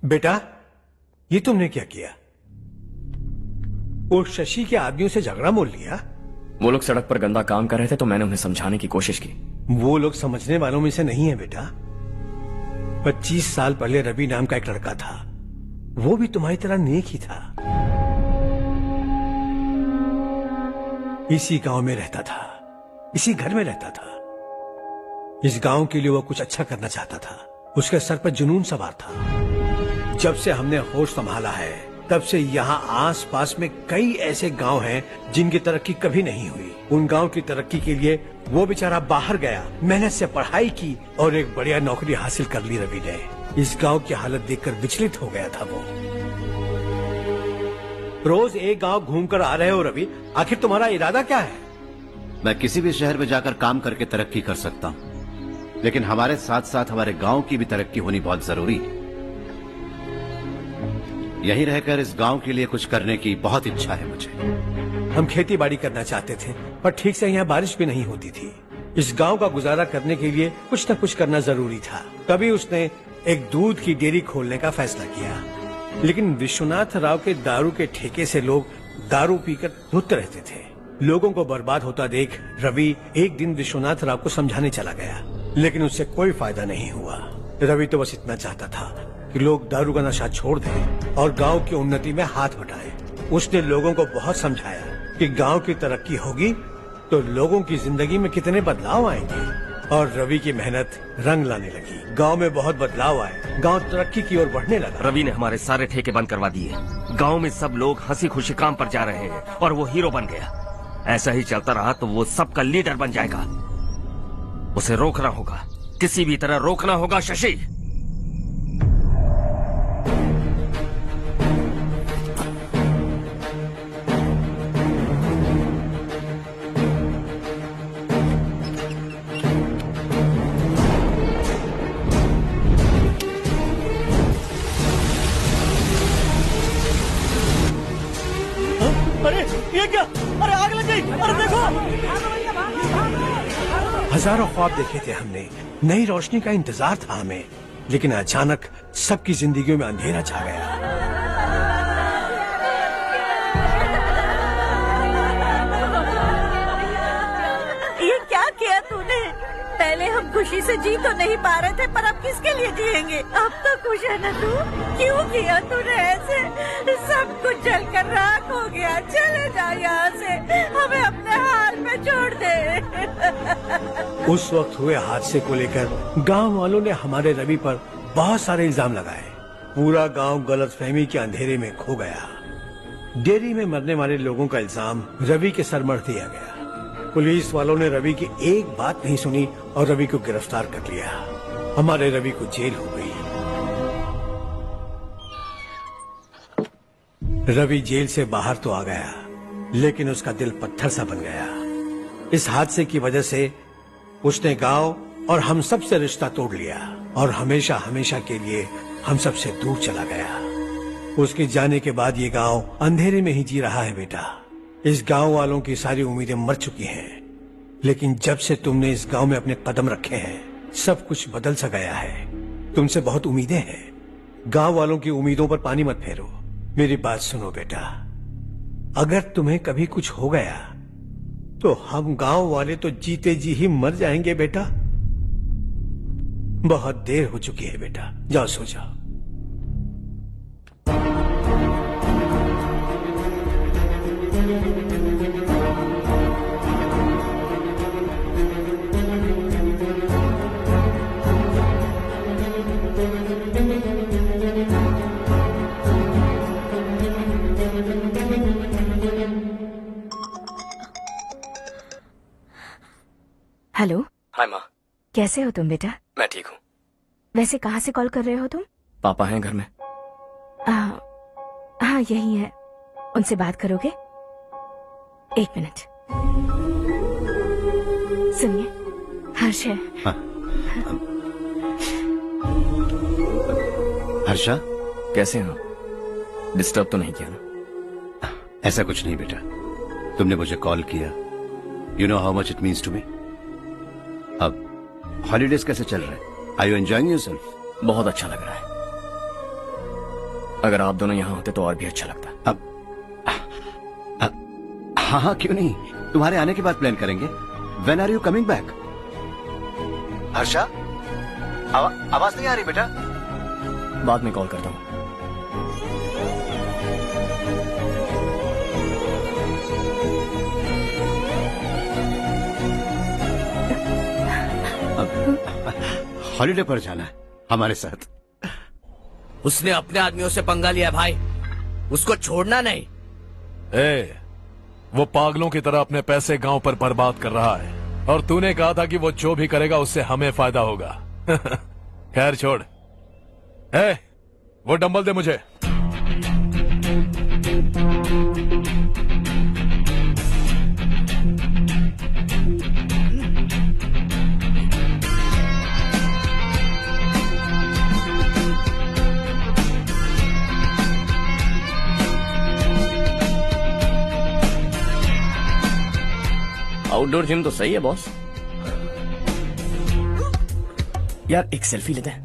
बेटा, ये तुमने क्या किया? वो शशि के आदमियों से झगड़ा मोल लिया? वो लोग सड़क पर गंदा काम कर रहे थे तो मैंने उन्हें समझाने की कोशिश की। वो लोग समझने वालों में से नहीं है बेटा। 25 साल पहले रवि नाम का एक लड़का था, वो भी तुम्हारी तरह नेक ही था। इसी गांव में रहता था, इसी घर में रहता था। इस गांव के लिए वो कुछ अच्छा करना चाहता था। उसके सर पर जुनून सवार था। जब से हमने होश संभाला है तब से यहाँ आस पास में कई ऐसे गांव हैं जिनकी तरक्की कभी नहीं हुई। उन गांव की तरक्की के लिए वो बेचारा बाहर गया, मेहनत से पढ़ाई की और एक बढ़िया नौकरी हासिल कर ली रवि ने। इस गांव की हालत देखकर विचलित हो गया था वो। रोज एक गांव घूमकर आ रहे हो रवि, आखिर तुम्हारा इरादा क्या है? मैं किसी भी शहर में जाकर काम करके तरक्की कर सकता हूं, लेकिन हमारे साथ साथ हमारे गांव की भी तरक्की होनी बहुत जरूरी है। यहीं रहकर इस गांव के लिए कुछ करने की बहुत इच्छा है मुझे। हम खेती बाड़ी करना चाहते थे, पर ठीक से यहाँ बारिश भी नहीं होती थी। इस गांव का गुजारा करने के लिए कुछ न कुछ करना जरूरी था। तभी उसने एक दूध की डेयरी खोलने का फैसला किया। लेकिन विश्वनाथ राव के दारू के ठेके से लोग दारू पीकर धुत रहते थे। लोगों को बर्बाद होता देख रवि एक दिन विश्वनाथ राव को समझाने चला गया, लेकिन उससे कोई फायदा नहीं हुआ। रवि तो बस इतना चाहता था कि लोग दारू का नशा छोड़ दें और गांव की उन्नति में हाथ बटाएं। उसने लोगों को बहुत समझाया कि गांव की तरक्की होगी तो लोगों की जिंदगी में कितने बदलाव आएंगे, और रवि की मेहनत रंग लाने लगी। गांव में बहुत बदलाव आए, गांव तरक्की की ओर बढ़ने लगा। रवि ने हमारे सारे ठेके बंद करवा दिए। गांव में सब लोग हंसी खुशी काम पर जा रहे हैं और वो हीरो बन गया। ऐसा ही चलता रहा तो वो सबका लीडर बन जाएगा। उसे रोकना होगा, किसी भी तरह रोकना होगा शशि। अरे ये क्या? अरे आग लग गई! अरे देखो! हजारों ख्वाब देखे थे हमने, नई रोशनी का इंतजार था हमें, लेकिन अचानक सबकी जिंदगियों में अंधेरा छा गया। ये क्या किया तूने? पहले हम खुशी से जी तो नहीं पा रहे थे, पर अब किसके लिए जिएंगे? अब तो खुश है ना तू? क्यों किया तूने ऐसे? सब कुछ जलकर राख हो गया। चले जा यहाँ से, हमें अपने हाल में छोड़ दे। उस वक्त हुए हादसे को लेकर गांव वालों ने हमारे रवि पर बहुत सारे इल्जाम लगाए। पूरा गांव गलतफहमी के अंधेरे में खो गया। डेयरी में मरने वाले लोगों का इल्जाम रवि के सर मढ़ दिया गया। पुलिस वालों ने रवि की एक बात नहीं सुनी और रवि को गिरफ्तार कर लिया। हमारे रवि को जेल हो गई। रवि जेल से बाहर तो आ गया, लेकिन उसका दिल पत्थर सा बन गया। इस हादसे की वजह से उसने गांव और हम सब से रिश्ता तोड़ लिया और हमेशा हमेशा के लिए हम सब से दूर चला गया। उसके जाने के बाद ये गांव अंधेरे में ही जी रहा है बेटा। इस गांव वालों की सारी उम्मीदें मर चुकी हैं, लेकिन जब से तुमने इस गांव में अपने कदम रखे हैं सब कुछ बदल सा गया है। तुमसे बहुत उम्मीदें हैं। गांव वालों की उम्मीदों पर पानी मत फेरो। मेरी बात सुनो बेटा, अगर तुम्हें कभी कुछ हो गया तो हम गांव वाले तो जीते जी ही मर जाएंगे बेटा। बहुत देर हो चुकी है बेटा, जाओ सो जाओ। हेलो। हाय माँ। कैसे हो तुम बेटा? मैं ठीक हूँ। वैसे कहाँ से कॉल कर रहे हो तुम? पापा हैं घर में। हाँ यही है। उनसे बात करोगे? एक मिनट। सुनिए, हर्ष है। हर्षा, कैसे हो? डिस्टर्ब तो नहीं किया ना? ऐसा कुछ नहीं बेटा, तुमने मुझे कॉल किया। You know how much it means to me. अब हॉलीडेज कैसे चल रहे हैं? Are you enjoying yourself? बहुत अच्छा लग रहा है। अगर आप दोनों यहाँ होते तो और भी अच्छा लगता। अब हाँ हाँ क्यों नहीं, तुम्हारे आने के बाद प्लान करेंगे। When are you coming back? Harsha, आवाज नहीं आ रही बेटा। बाद में कॉल करता हूँ। हॉलीडे पर जाना है हमारे साथ। उसने अपने आदमियों से पंगा लिया भाई, उसको छोड़ना नहीं। वो पागलों की तरह अपने पैसे गांव पर बर्बाद कर रहा है और तूने कहा था कि वो जो भी करेगा उससे हमें फायदा होगा। खैर छोड़। वो डंबल दे मुझे। आउटडोर जिम तो सही है बॉस। यार एक सेल्फी लेते हैं।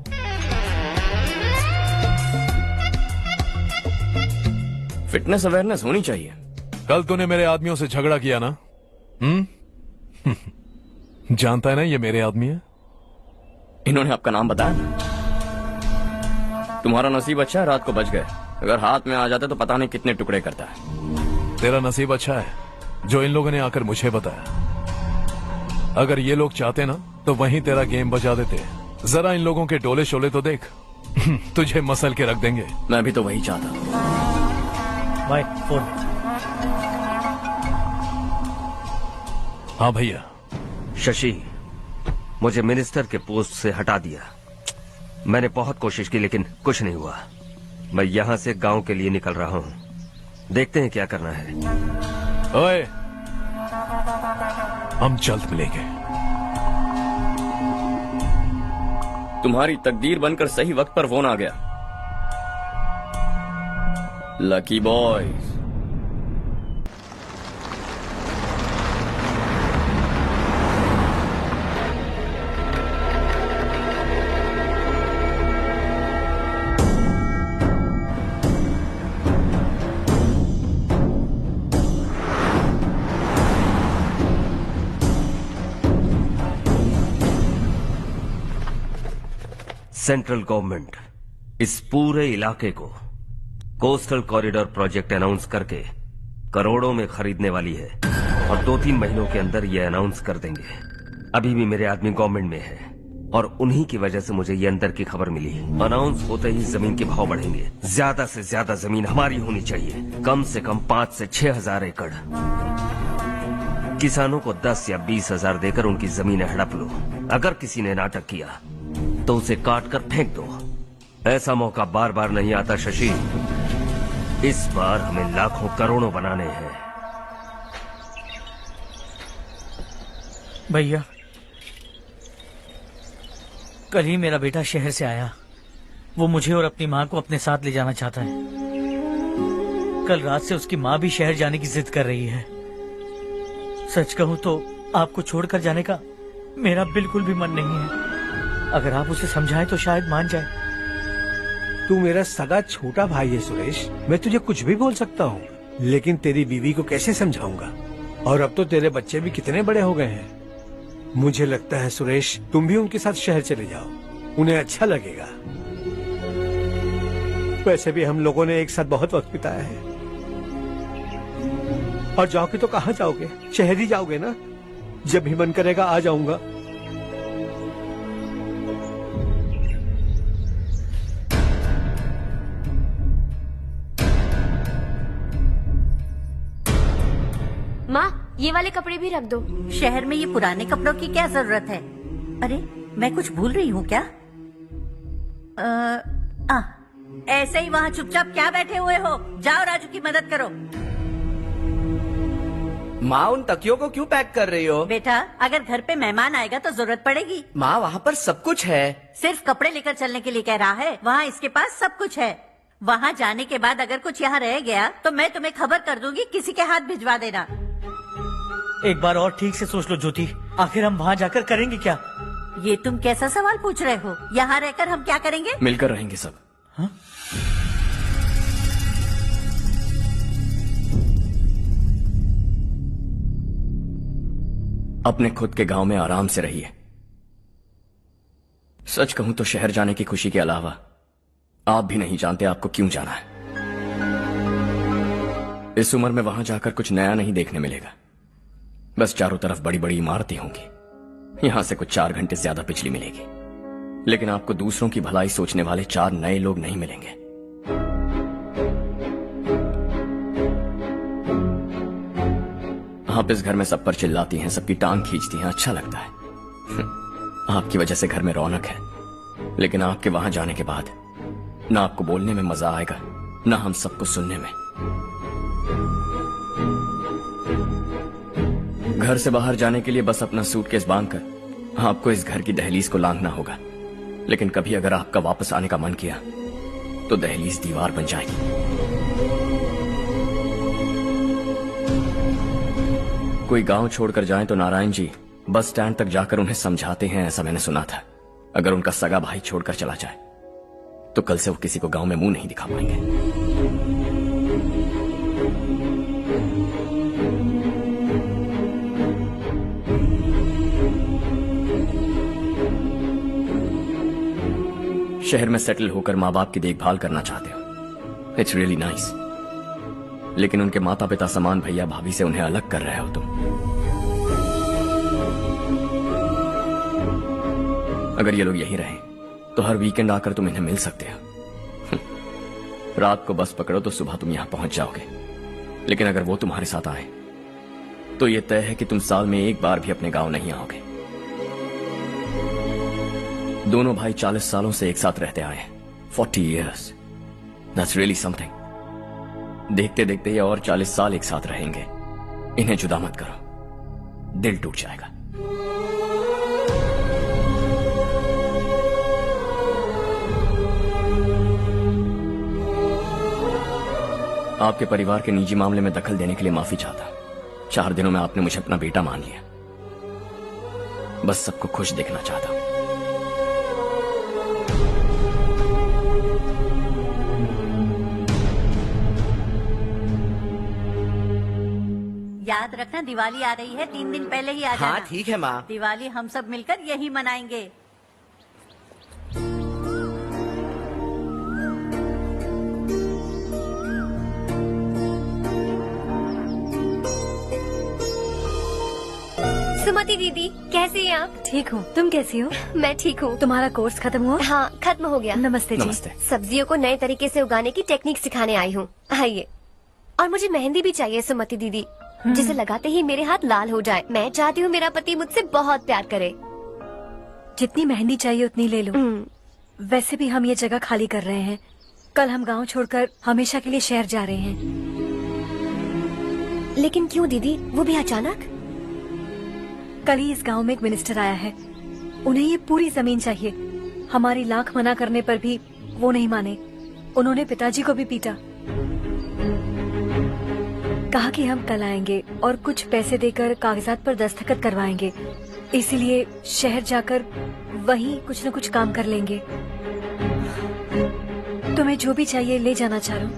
फिटनेस अवेयरनेस होनी चाहिए। कल तूने मेरे आदमियों से झगड़ा किया ना? जानता है ना ये मेरे आदमी है। इन्होंने आपका नाम बताया? तुम्हारा नसीब अच्छा है रात को बच गए, अगर हाथ में आ जाते तो पता नहीं कितने टुकड़े करता है। तेरा नसीब अच्छा है जो इन लोगों ने आकर मुझे बताया। अगर ये लोग चाहते ना तो वहीं तेरा गेम बजा देते। जरा इन लोगों के डोले शोले तो देख। तुझे मसल के रख देंगे। मैं भी तो वही चाहता हूं। भाई फोन। हाँ भैया। शशि, मुझे मिनिस्टर के पोस्ट से हटा दिया। मैंने बहुत कोशिश की लेकिन कुछ नहीं हुआ। मैं यहाँ से गांव के लिए निकल रहा हूँ, देखते हैं क्या करना है। ओए, हम जल्द मिलेंगे। तुम्हारी तकदीर बनकर सही वक्त पर फोन आ गया। Lucky boys. सेंट्रल गवर्नमेंट इस पूरे इलाके को कोस्टल कॉरिडोर प्रोजेक्ट अनाउंस करके करोड़ों में खरीदने वाली है और 2-3 महीनों के अंदर ये अनाउंस कर देंगे। अभी भी मेरे आदमी गवर्नमेंट में है और उन्हीं की वजह से मुझे ये अंदर की खबर मिली। अनाउंस होते ही जमीन के भाव बढ़ेंगे। ज्यादा से ज्यादा जमीन हमारी होनी चाहिए, कम से कम 5 से 6 हजार एकड़। किसानों को 10 या 20 हजार देकर उनकी जमीनें हड़प लो। अगर किसी ने नाटक किया तो उसे काट कर फेंक दो। ऐसा मौका बार बार नहीं आता शशि। इस बार हमें लाखों करोड़ों बनाने हैं। भैया, कल ही मेरा बेटा शहर से आया। वो मुझे और अपनी माँ को अपने साथ ले जाना चाहता है। कल रात से उसकी माँ भी शहर जाने की जिद कर रही है। सच कहूँ तो आपको छोड़कर जाने का मेरा बिल्कुल भी मन नहीं है। अगर आप उसे समझाएं तो शायद मान जाए। तू मेरा सगा छोटा भाई है सुरेश, मैं तुझे कुछ भी बोल सकता हूँ, लेकिन तेरी बीवी को कैसे समझाऊंगा? और अब तो तेरे बच्चे भी कितने बड़े हो गए हैं। मुझे लगता है सुरेश, तुम भी उनके साथ शहर चले जाओ, उन्हें अच्छा लगेगा। वैसे भी हम लोगों ने एक साथ बहुत वक्त बिताया है। और जाओगे तो कहाँ जाओगे? शहर ही जाओगे ना? जब भी मन करेगा आ जाऊंगा। माँ, ये वाले कपड़े भी रख दो। शहर में ये पुराने कपड़ों की क्या जरूरत है? अरे, मैं कुछ भूल रही हूँ क्या? ऐसे ही वहाँ चुपचाप क्या बैठे हुए हो? जाओ राजू की मदद करो। माँ, उन तकियों को क्यों पैक कर रही हो? बेटा, अगर घर पे मेहमान आएगा तो जरूरत पड़ेगी। माँ, वहाँ पर सब कुछ है। सिर्फ कपड़े लेकर चलने के लिए कह रहा है। वहाँ इसके पास सब कुछ है। वहाँ जाने के बाद अगर कुछ यहाँ रह गया तो मैं तुम्हें खबर कर दूंगी, किसी के हाथ भिजवा देना। एक बार और ठीक से सोच लो ज्योति, आखिर हम वहाँ जाकर करेंगे क्या? ये तुम कैसा सवाल पूछ रहे हो? यहाँ रहकर हम क्या करेंगे? मिलकर रहेंगे सब। हाँ? अपने खुद के गांव में आराम से रहिए। सच कहूं तो शहर जाने की खुशी के अलावा आप भी नहीं जानते आपको क्यों जाना है। इस उम्र में वहां जाकर कुछ नया नहीं देखने मिलेगा। बस चारों तरफ बड़ी बड़ी इमारतें होंगी। यहां से कुछ 4 घंटे ज्यादा बिजली मिलेगी, लेकिन आपको दूसरों की भलाई सोचने वाले 4 नए लोग नहीं मिलेंगे। आप इस घर में सब पर चिल्लाती हैं, सबकी टांग खींचती हैं, अच्छा लगता है। आपकी वजह से घर में रौनक है, लेकिन आपके वहां जाने के बाद ना आपको बोलने में मजा आएगा, ना हम सबको सुनने में। घर से बाहर जाने के लिए बस अपना सूटकेस बांधकर आपको इस घर की दहलीज को लांघना होगा, लेकिन कभी अगर आपका वापस आने का मन किया तो दहलीज दीवार बन जाएगी। कोई गांव छोड़कर जाएं तो नारायण जी बस स्टैंड तक जाकर उन्हें समझाते हैं, ऐसा मैंने सुना था। अगर उनका सगा भाई छोड़कर चला जाए तो कल से वो किसी को गांव में मुंह नहीं दिखा पाएंगे। शहर में सेटल होकर माँ बाप की देखभाल करना चाहते हो, इट्स रियली नाइस। लेकिन उनके माता पिता समान भैया भाभी से उन्हें अलग कर रहे हो तुम। अगर ये लोग यहीं रहे तो हर वीकेंड आकर तुम इन्हें मिल सकते हो। रात को बस पकड़ो तो सुबह तुम यहां पहुंच जाओगे। लेकिन अगर वो तुम्हारे साथ आए तो ये तय है कि तुम साल में एक बार भी अपने गांव नहीं आओगे। दोनों भाई 40 सालों से एक साथ रहते आए, 40 years, that's really something। देखते देखते ये और 40 साल एक साथ रहेंगे। इन्हें जुदा मत करो, दिल टूट जाएगा। आपके परिवार के निजी मामले में दखल देने के लिए माफी चाहता। 4 दिनों में आपने मुझे अपना बेटा मान लिया। बस सबको खुश देखना चाहता हूं। याद रखना दिवाली आ रही है, 3 दिन पहले ही आ जाना। हाँ ठीक है माँ। दिवाली हम सब मिलकर यही मनाएंगे। सुमति दीदी, कैसी हैं आप? ठीक हूँ, तुम कैसी हो? मैं ठीक हूँ। तुम्हारा कोर्स खत्म हुआ? हाँ, खत्म हो गया। नमस्ते जी। नमस्ते। सब्जियों को नए तरीके से उगाने की टेक्निक सिखाने आई हूँ। आइए। और मुझे मेहंदी भी चाहिए सुमति दीदी, जिसे लगाते ही मेरे हाथ लाल हो जाए। मैं चाहती हूँ मेरा पति मुझसे बहुत प्यार करे। जितनी मेहंदी चाहिए उतनी ले लो। वैसे भी हम ये जगह खाली कर रहे हैं। कल हम गांव छोड़कर हमेशा के लिए शहर जा रहे हैं। लेकिन क्यों दीदी, वो भी अचानक? कल ही इस गांव में एक मिनिस्टर आया है। उन्हें ये पूरी जमीन चाहिए। हमारी लाख मना करने पर भी वो नहीं माने। उन्होंने पिताजी को भी पीटा। कहा कि हम कल आएंगे और कुछ पैसे देकर कागजात पर दस्तखत करवाएंगे। इसीलिए शहर जाकर वहीं कुछ न कुछ काम कर लेंगे। तुम्हें जो भी चाहिए ले जाना चारो।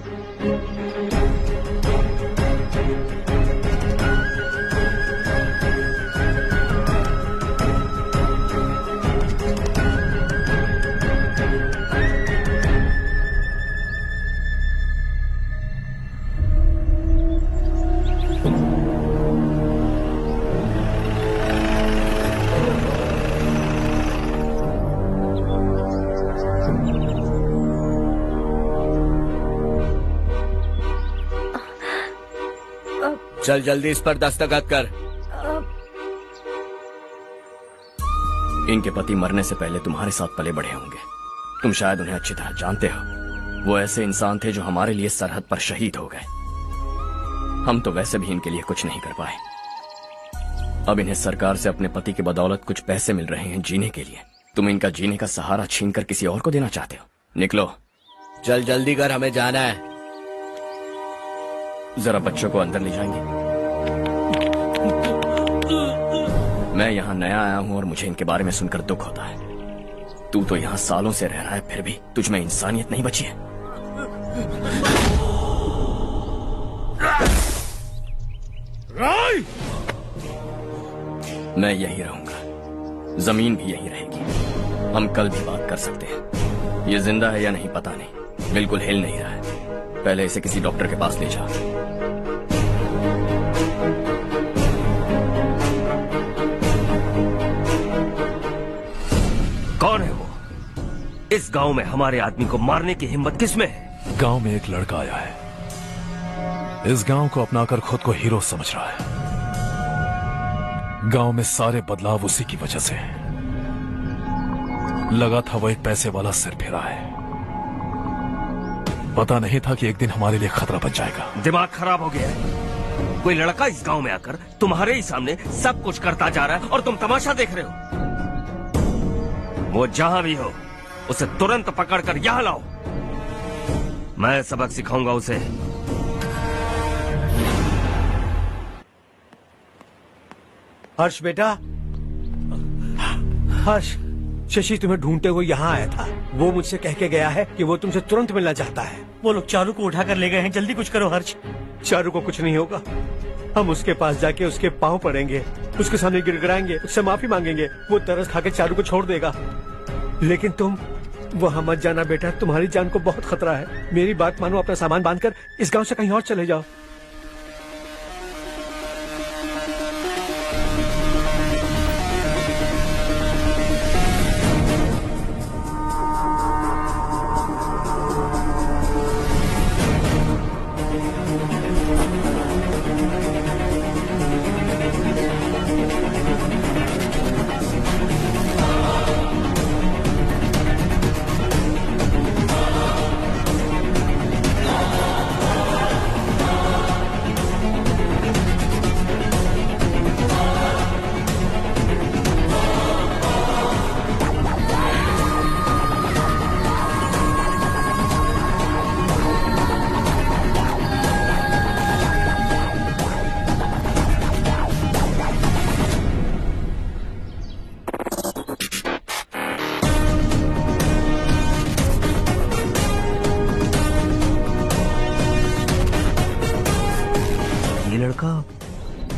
चल जल्दी इस पर दस्तखत कर। इनके पति मरने से पहले तुम्हारे साथ पले बढ़े होंगे। तुम शायद उन्हें अच्छी तरह जानते हो। वो ऐसे इंसान थे जो हमारे लिए सरहद पर शहीद हो गए। हम तो वैसे भी इनके लिए कुछ नहीं कर पाए। अब इन्हें सरकार से अपने पति की बदौलत कुछ पैसे मिल रहे हैं जीने के लिए। तुम इनका जीने का सहारा छीनकर किसी और को देना चाहते हो? निकलो। चल जल्दी कर, हमें जाना है। जरा बच्चों को अंदर ले जाएंगे? मैं यहाँ नया आया हूँ और मुझे इनके बारे में सुनकर दुख होता है। तू तो यहाँ सालों से रह रहा है, फिर भी तुझ में इंसानियत नहीं बची है। मैं यही रहूंगा, जमीन भी यही रहेगी। हम कल भी बात कर सकते हैं। ये जिंदा है या नहीं पता नहीं, बिल्कुल हिल नहीं रहा है। पहले इसे किसी डॉक्टर के पास ले जा। कौन है वो? इस गांव में हमारे आदमी को मारने की हिम्मत किसमें है? गांव में एक लड़का आया है। इस गांव को अपनाकर खुद को हीरो समझ रहा है। गांव में सारे बदलाव उसी की वजह से हैं। लगा था वो एक पैसे वाला सिर फेरा है। पता नहीं था कि एक दिन हमारे लिए खतरा बन जाएगा। दिमाग खराब हो गया है। कोई लड़का इस गांव में आकर तुम्हारे ही सामने सब कुछ करता जा रहा है और तुम तमाशा देख रहे हो। वो जहां भी हो उसे तुरंत पकड़कर यहां लाओ। मैं सबक सिखाऊंगा उसे। हर्ष बेटा, हर्ष, शशि तुम्हें ढूंढते हुए यहाँ आया था। वो मुझसे कह के गया है कि वो तुमसे तुरंत मिलना चाहता है। वो लोग चारू को उठाकर ले गए हैं, जल्दी कुछ करो हर्ष। चारू को कुछ नहीं होगा, हम उसके पास जाके उसके पांव पड़ेंगे, उसके सामने गिड़गिड़ाएंगे, उससे माफी मांगेंगे, वो तरस खा के चारू को छोड़ देगा। लेकिन तुम वहाँ मत जाना बेटा, तुम्हारी जान को बहुत खतरा है। मेरी बात मानो, अपना सामान बांधकर इस गांव से कहीं और चले जाओ।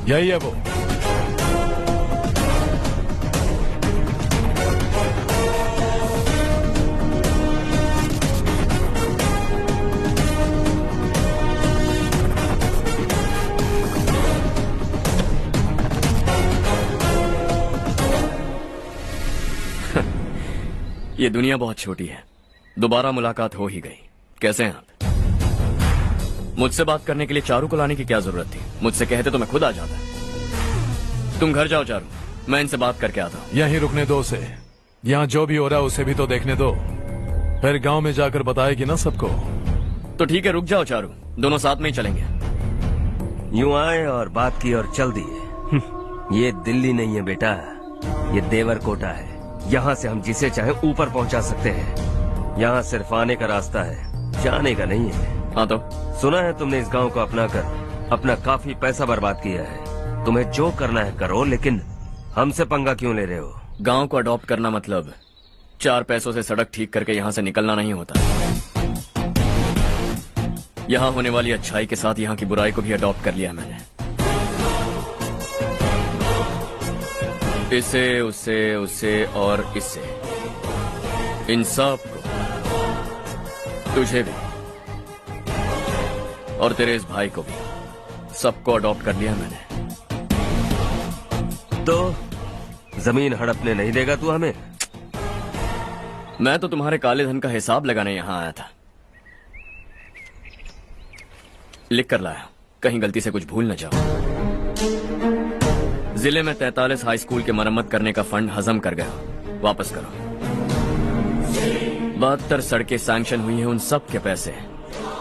यही है वो। ये दुनिया बहुत छोटी है, दोबारा मुलाकात हो ही गई। कैसे हैं आप? मुझसे बात करने के लिए चारू को लाने की क्या जरूरत थी? मुझसे कहते तो मैं खुद आ जाता। तुम घर जाओ चारू, मैं इनसे बात करके आता हूँ। यहीं रुकने दो उसे, यहाँ जो भी हो रहा है उसे भी तो देखने दो, फिर गांव में जाकर बताएगी ना सबको। तो ठीक है, रुक जाओ चारू, दोनों साथ में ही चलेंगे। यूं आए और बात की और चल दिए। ये दिल्ली नहीं है बेटा, ये देवरकोटा है। यहाँ से हम जिसे चाहे ऊपर पहुँचा सकते हैं। यहाँ सिर्फ आने का रास्ता है, जाने का नहीं है। हाँ तो सुना है तुमने इस गांव को अपना कर अपना काफी पैसा बर्बाद किया है। तुम्हें जो करना है करो, लेकिन हमसे पंगा क्यों ले रहे हो? गांव को अडॉप्ट करना मतलब 4 पैसों से सड़क ठीक करके यहाँ से निकलना नहीं होता। यहाँ होने वाली अच्छाई के साथ यहाँ की बुराई को भी अडॉप्ट कर लिया मैंने। इसे, उसे, उसे और इससे, इन सब को, तुझे भी और तेरे इस भाई को भी, सबको अडॉप्ट कर लिया मैंने। तो जमीन हड़पने नहीं देगा तू हमें? मैं तो तुम्हारे काले धन का हिसाब लगाने यहाँ आया था। लिख कर लाया, कहीं गलती से कुछ भूल न जाओ। जिले में 43 हाई स्कूल के मरम्मत करने का फंड हजम कर गया, वापस करो। 72 सड़कें सैंक्शन हुई हैं, उन सब के पैसे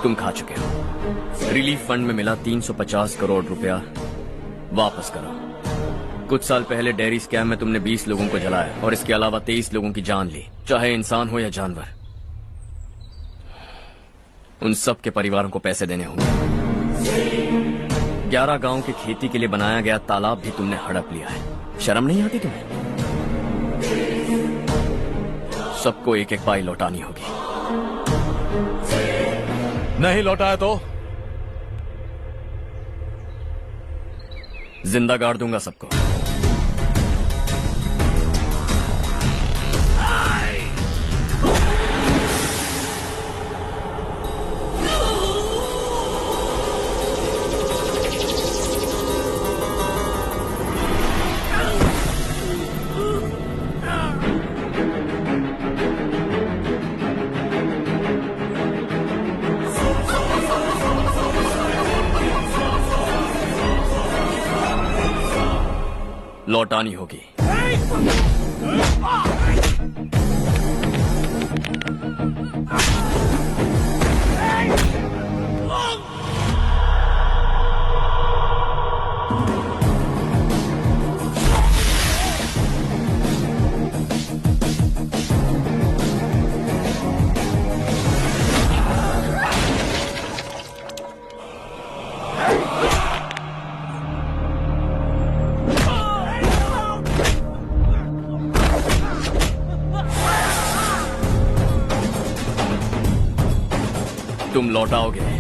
तुम खा चुके हो। रिलीफ फंड में मिला 350 करोड़ रुपया, वापस करो। कुछ साल पहले डेयरी स्कैम में तुमने 20 लोगों को जलाया और इसके अलावा 23 लोगों की जान ली, चाहे इंसान हो या जानवर। उन सब के परिवारों को पैसे देने होंगे। 11 गांव की खेती के लिए बनाया गया तालाब भी तुमने हड़प लिया है। शर्म नहीं आती तुम्हें? सबको एक एक पाई लौटानी होगी। नहीं लौटाया तो जिंदा गाड़ दूंगा सबको। लौटानी होगी। तुम लौटाओगे।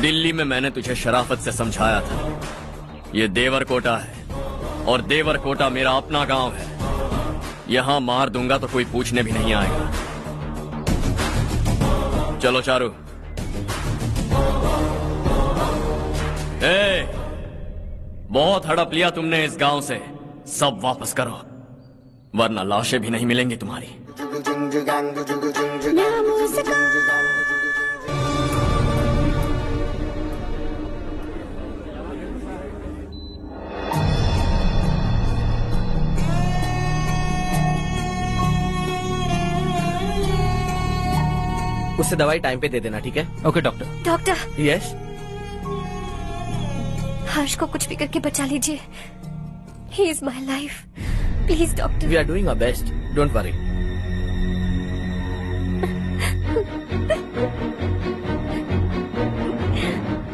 दिल्ली में मैंने तुझे शराफत से समझाया था, ये देवरकोटा है और देवरकोटा मेरा अपना गांव है। यहां मार दूंगा तो कोई पूछने भी नहीं आएगा। चलो चारू। बहुत हड़प लिया तुमने इस गांव से, सब वापस करो वरना लाशें भी नहीं मिलेंगी तुम्हारी। उससे दवाई टाइम पे दे देना, ठीक है? Okay doctor. Doctor. Yes. Harsh को कुछ भी करके बचा लीजिए। He is my life, please doctor. We are doing our best, don't worry.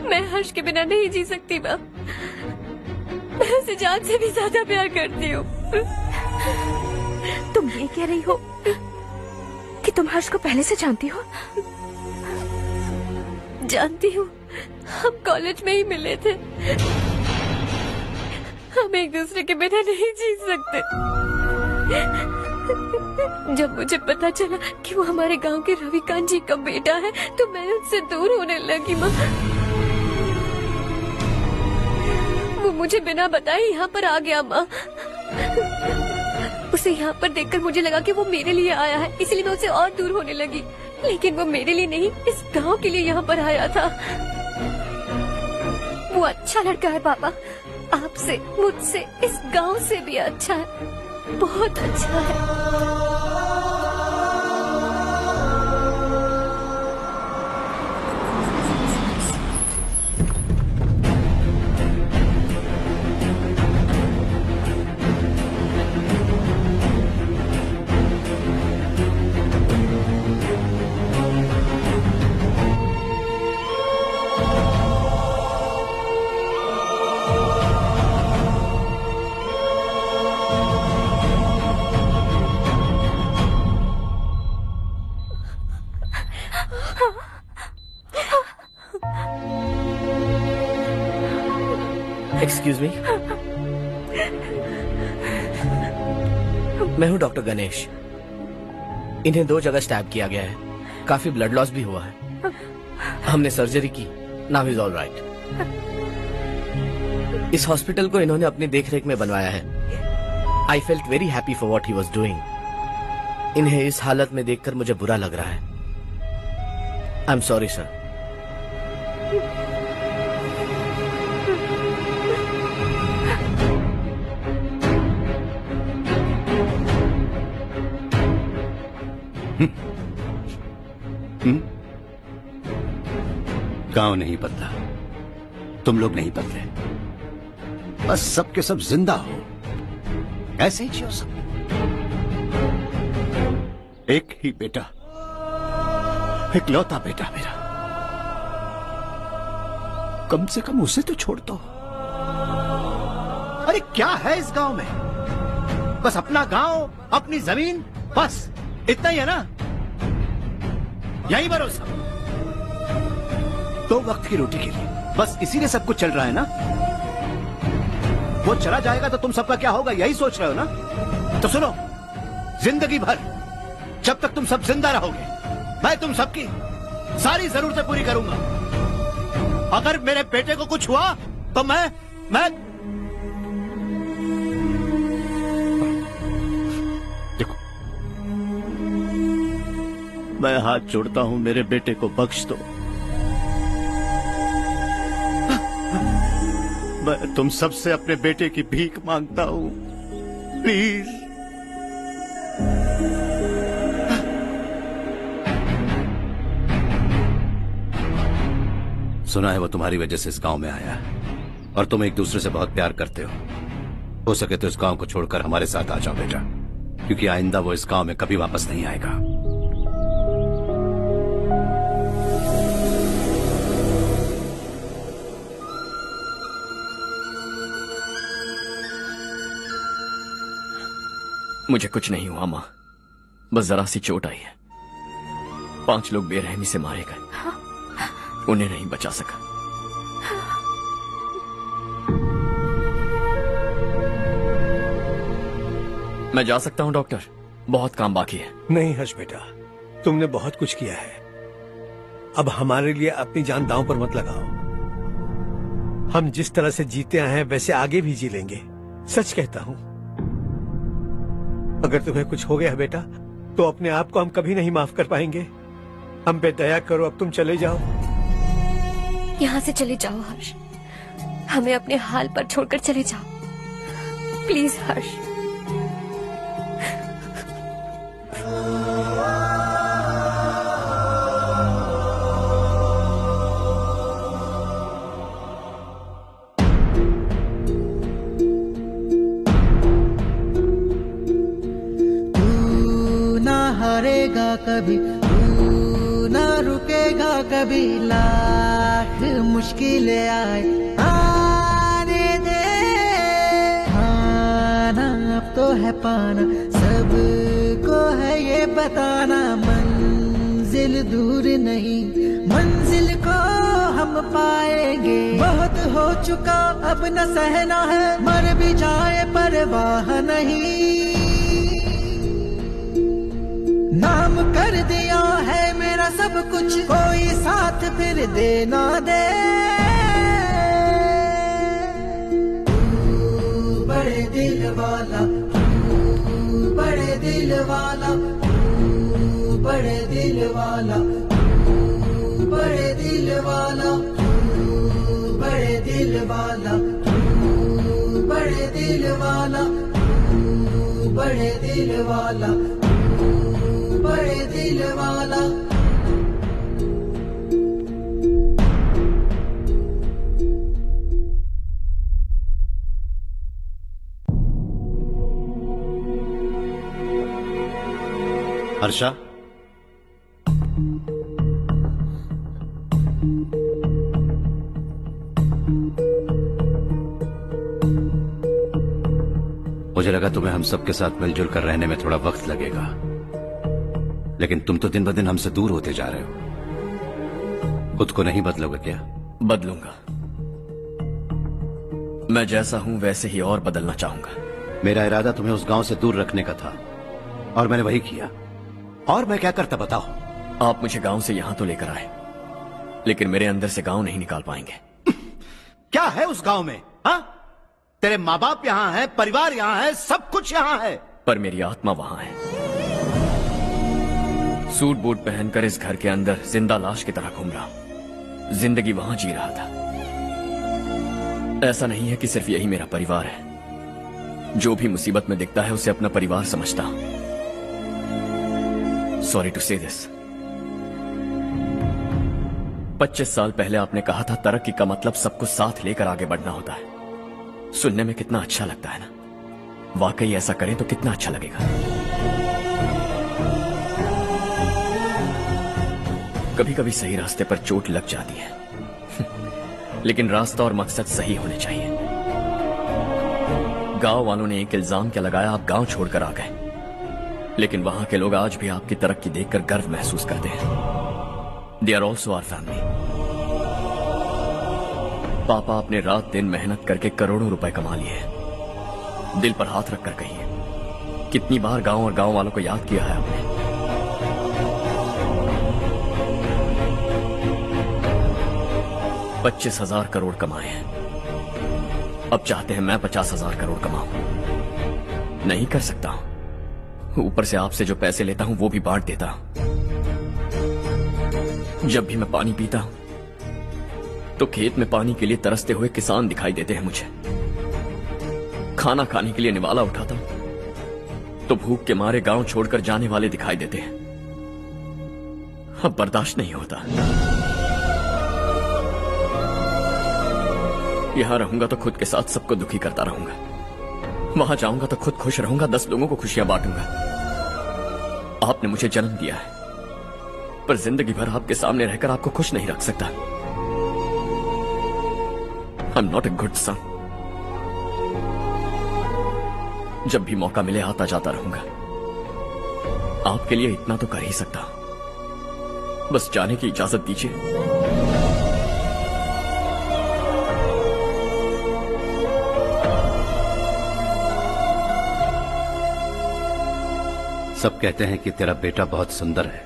मैं हर्ष के बिना नहीं जी सकती माँ। मैं उसे जान से भी ज्यादा प्यार करती हूँ। तुम ये कह रही हो कि तुम हर्ष को पहले से जानती हो? जानती हूँ, हम कॉलेज में ही मिले थे। हम एक दूसरे के बिना नहीं जी सकते। जब मुझे पता चला कि वो हमारे गांव के रविकांत जी का बेटा है तो मैं उससे दूर होने लगी माँ। वो मुझे बिना बताए यहाँ पर आ गया माँ। उसे यहाँ पर देखकर मुझे लगा कि वो मेरे लिए आया है, इसलिए मैं उससे और दूर होने लगी। लेकिन वो मेरे लिए नहीं, इस गांव के लिए यहाँ पर आया था। वो अच्छा लड़का है पापा, आपसे, मुझसे, इस गांव से भी अच्छा है, बहुत अच्छा है। एक्सक्यूज मी, मैं हूँ डॉक्टर गणेश। इन्हें 2 जगह स्टैब किया गया है, काफी ब्लड लॉस भी हुआ है। हमने सर्जरी की, नाउ इज ऑल राइट। इस हॉस्पिटल को इन्होंने अपनी देखरेख में बनवाया है। I felt very happy for what he was doing. इन्हें इस हालत में देखकर मुझे बुरा लग रहा है। I am sorry sir. गांव नहीं बदला, तुम लोग नहीं बदले, बस सबके सब जिंदा हो, ऐसे ही जियो सब। एक ही बेटा, इकलौता बेटा मेरा, कम से कम उसे तो छोड़ दो। अरे क्या है इस गांव में? बस अपना गांव, अपनी जमीन, बस इतना ही है ना? यही भरोसा 2 वक्त की रोटी के लिए, बस इसीलिए सब कुछ चल रहा है ना? वो चला जाएगा तो तुम सबका क्या होगा, यही सोच रहे हो ना? तो सुनो, जिंदगी भर जब तक तुम सब जिंदा रहोगे, मैं तुम सबकी सारी जरूरतें पूरी करूंगा। अगर मेरे बेटे को कुछ हुआ तो मैं देखो, मैं हाथ जोड़ता हूं, मेरे बेटे को बख्श दो। मैं तुम सबसे अपने बेटे की भीख मांगता हूँ, प्लीज। सुना है वो तुम्हारी वजह से इस गांव में आया है और तुम एक दूसरे से बहुत प्यार करते हो सके तो इस गांव को छोड़कर हमारे साथ आ जाओ बेटा, क्योंकि आइंदा वो इस गांव में कभी वापस नहीं आएगा। मुझे कुछ नहीं हुआ माँ, बस जरा सी चोट आई है। 5 लोग बेरहमी से मारे गए, उन्हें नहीं बचा सका। मैं जा सकता हूँ डॉक्टर, बहुत काम बाकी है। नहीं हर्ष बेटा, तुमने बहुत कुछ किया है, अब हमारे लिए अपनी जान दांव पर मत लगाओ। हम जिस तरह से जीते आए हैं वैसे आगे भी जी लेंगे, सच कहता हूँ। अगर तुम्हें कुछ हो गया बेटा तो अपने आप को हम कभी नहीं माफ कर पाएंगे। हम पे दया करो, अब तुम चले जाओ। यहाँ से चले जाओ हर्ष, हमें अपने हाल पर छोड़कर चले जाओ, प्लीज हर्ष। हारेगा कभी, तू ना रुकेगा कभी, लाख मुश्किलें आए आने दे। खाना अब तो है पाना, सबको है ये बताना, मंजिल दूर नहीं, मंजिल को हम पाएंगे। बहुत हो चुका अब न सहना है, मर भी जाए परवाह नहीं। नाम कर दिया है मेरा सब कुछ, कोई साथ फिर देना दे। तू बड़े दिल वाला, तू बड़े दिल वाला, तू बड़े दिल वाला, तू बड़े दिल वाला, तू बड़े दिल वाला, तू बड़े दिल वाला, तू बड़े दिल वाला, बड़े दिल वाला। हर्षा, मुझे लगा तुम्हें हम सबके साथ मिलजुल कर रहने में थोड़ा वक्त लगेगा, लेकिन तुम तो दिन ब दिन हमसे दूर होते जा रहे हो। खुद को नहीं बदलोगे क्या? बदलूंगा, मैं जैसा हूं वैसे ही और बदलना चाहूंगा। मेरा इरादा तुम्हें उस गांव से दूर रखने का था और मैंने वही किया। और मैं क्या करता बताओ? आप मुझे गांव से यहां तो लेकर आए, लेकिन मेरे अंदर से गांव नहीं निकाल पाएंगे। क्या है उस गांव में? हाँ, तेरे माँ बाप यहाँ है, परिवार यहाँ है, सब कुछ यहाँ है, पर मेरी आत्मा वहां है। सूट बूट पहनकर इस घर के अंदर जिंदा लाश की तरह घूम रहा, जिंदगी वहां जी रहा था। ऐसा नहीं है कि सिर्फ यही मेरा परिवार है, जो भी मुसीबत में दिखता है उसे अपना परिवार समझता हूं। सॉरी टू से दिस। 25 साल पहले आपने कहा था तरक्की का मतलब सबको साथ लेकर आगे बढ़ना होता है। सुनने में कितना अच्छा लगता है ना? वाकई ऐसा करें तो कितना अच्छा लगेगा। कभी कभी सही रास्ते पर चोट लग जाती है, लेकिन रास्ता और मकसद सही होने चाहिए। गांव वालों ने एक इल्जाम क्या लगाया, आप गांव छोड़कर आ गए, लेकिन वहां के लोग आज भी आपकी तरक्की देखकर गर्व महसूस करते हैं। They are also our family. पापा आपने रात दिन मेहनत करके करोड़ों रुपए कमा लिए। दिल पर हाथ रखकर कहिए, कितनी बार गांव और गांव वालों को याद किया है आपने? $25,000 करोड़ कमाए हैं, अब चाहते हैं मैं 50,000 करोड़ कमाऊं। नहीं कर सकता हूं। ऊपर से आपसे जो पैसे लेता हूं वो भी बांट देता हूं। जब भी मैं पानी पीता हूं तो खेत में पानी के लिए तरसते हुए किसान दिखाई देते हैं मुझे। खाना खाने के लिए निवाला उठाता हूं तो भूख के मारे गांव छोड़कर जाने वाले दिखाई देते हैं। अब बर्दाश्त नहीं होता। यहां रहूंगा तो खुद के साथ सबको दुखी करता रहूंगा, वहां जाऊंगा तो खुद खुश रहूंगा, 10 लोगों को खुशियां बांटूंगा। आपने मुझे जन्म दिया है, पर जिंदगी भर आपके सामने रहकर आपको खुश नहीं रख सकता। I am not a good son. जब भी मौका मिले आता जाता रहूंगा। आपके लिए इतना तो कर ही सकता, बस जाने की इजाजत दीजिए। सब कहते हैं कि तेरा बेटा बहुत सुंदर है,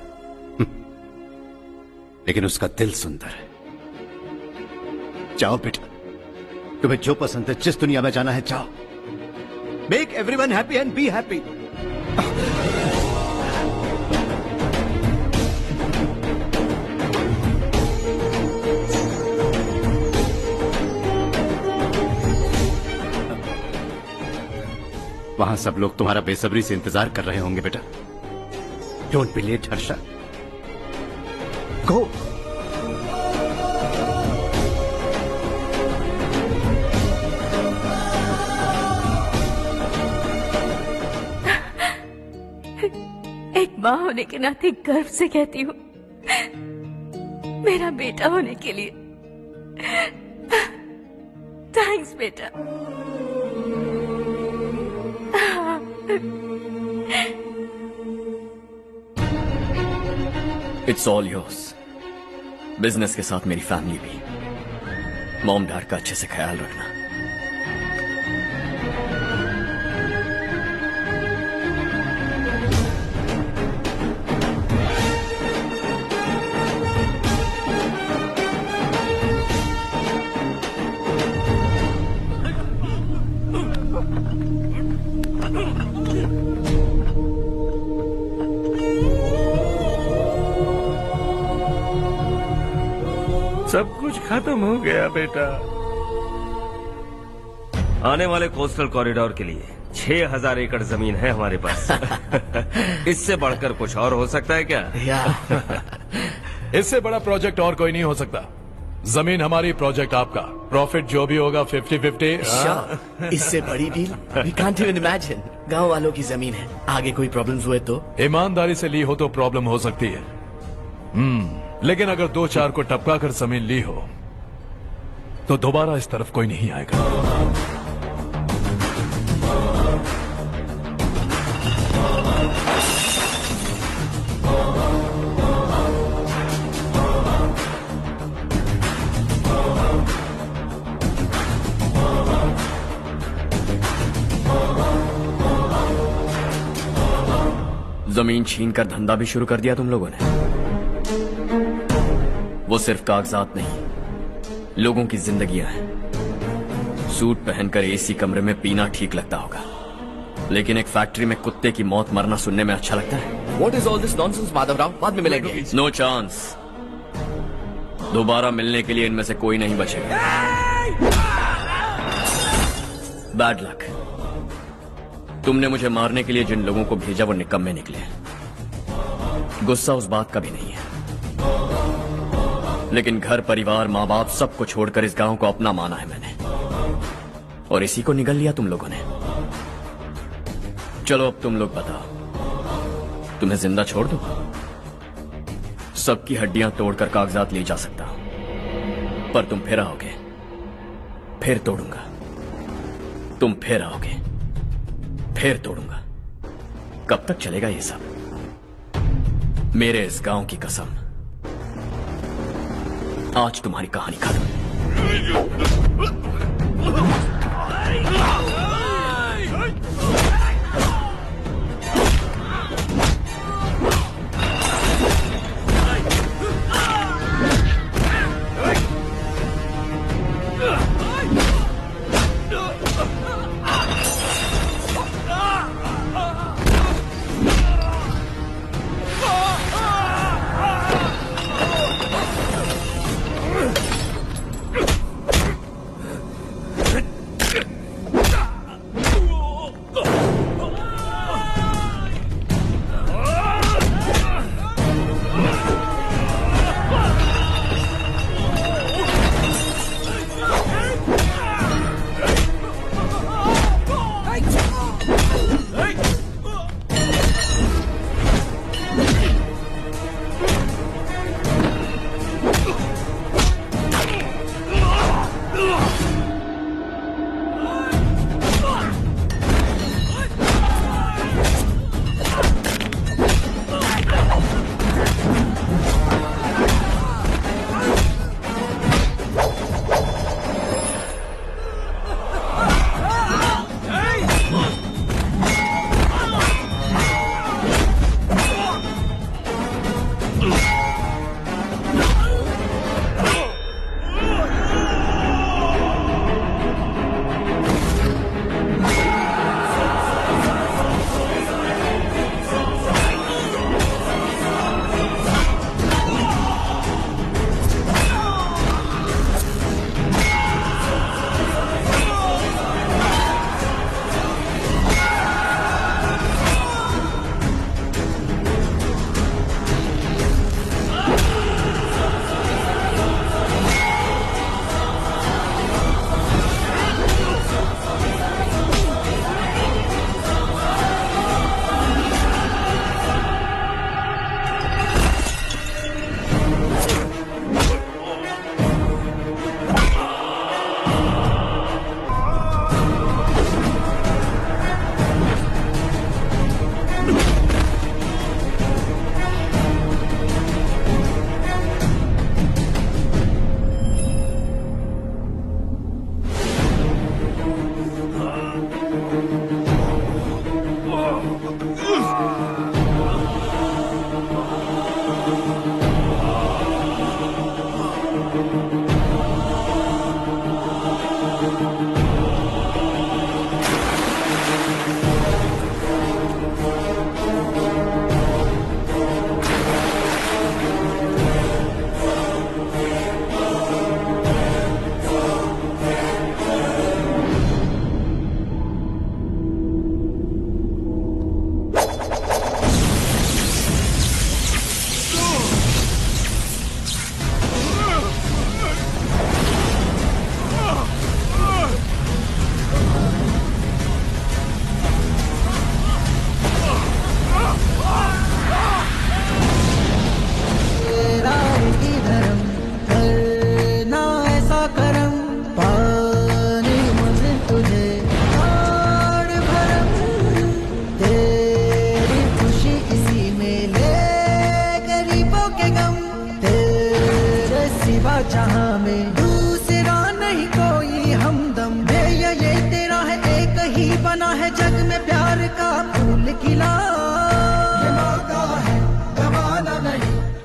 लेकिन उसका दिल सुंदर है। जाओ बेटा, तुम्हें जो पसंद है, जिस दुनिया में जाना है जाओ। Make everyone happy and be happy. वहां सब लोग तुम्हारा बेसब्री से इंतजार कर रहे होंगे बेटा। डोंट बी लेट हर्षा, गो। एक माँ होने के नाते गर्व से कहती हूँ, मेरा बेटा होने के लिए थैंक्स बेटा। It's all yours. बिजनेस के साथ मेरी फैमिली भी। मॉम डैड का अच्छे से ख्याल रखना। सब कुछ खत्म हो गया बेटा। आने वाले कोस्टल कॉरिडोर के लिए 6000 एकड़ जमीन है हमारे पास। इससे बढ़कर कुछ और हो सकता है क्या? इससे बड़ा प्रोजेक्ट और कोई नहीं हो सकता। जमीन हमारी, प्रोजेक्ट आपका। प्रॉफिट जो भी होगा 50-50। इससे बड़ी deal we can't even imagine. गांव वालों की जमीन है, आगे कोई प्रॉब्लम्स हुए तो? ईमानदारी से ली हो तो प्रॉब्लम हो सकती है, लेकिन अगर 2-4 को टपका कर जमीन ली हो तो दोबारा इस तरफ कोई नहीं आएगा। जमीन छीनकर धंधा भी शुरू कर दिया तुम लोगों ने। वो सिर्फ कागजात नहीं, लोगों की जिंदगियां हैं। सूट पहनकर एसी कमरे में पीना ठीक लगता होगा, लेकिन एक फैक्ट्री में कुत्ते की मौत मरना सुनने में अच्छा लगता है। What is all this nonsense, Madhavrao? बाद में मिलेंगे। No chance. दोबारा मिलने के लिए इनमें से कोई नहीं बचेगा। Bad luck. तुमने मुझे मारने के लिए जिन लोगों को भेजा वो निकम्मे निकले। गुस्सा उस बात का भी नहीं है, लेकिन घर परिवार माँ बाप सबको छोड़कर इस गांव को अपना माना है मैंने, और इसी को निगल लिया तुम लोगों ने। चलो अब तुम लोग बताओ, तुम्हें जिंदा छोड़ दूं? सबकी हड्डियां तोड़कर कागजात ले जा सकता हूं, पर तुम फिर आओगे, फिर तोड़ूंगा। तुम फिर आओगे, फिर तोड़ूंगा। कब तक चलेगा ये सब? मेरे इस गांव की कसम, आज तुम्हारी कहानी खत्म।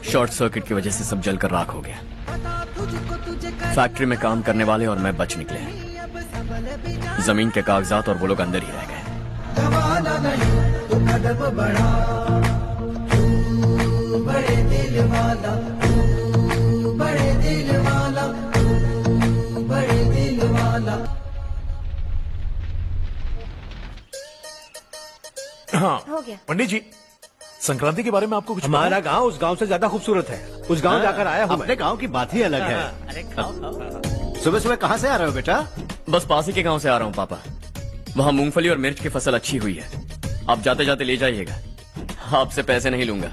शॉर्ट सर्किट की वजह से सब जलकर राख हो गया। फैक्ट्री में काम करने वाले और मैं बच निकले। जमीन के कागजात और वो लोग अंदर ही रह गए। दबाना नहीं तो कदम बढ़ा, तू बड़े दिल वाला, तू बड़े दिल वाला, तू बड़े दिल वाला। हाँ हो गया। पंडित जी, संक्रांति के बारे में आपको कुछ हमारा गांव उस गांव से ज्यादा खूबसूरत है। उस गांव जाकर आया हूँ। अपने गांव की बात ही अलग है। सुबह सुबह कहाँ से आ रहे हो बेटा? बस पास ही के गांव से आ रहा हूँ पापा। वहाँ मूंगफली और मिर्च की फसल अच्छी हुई है। आप जाते जाते ले जाइएगा। आपसे पैसे नहीं लूंगा।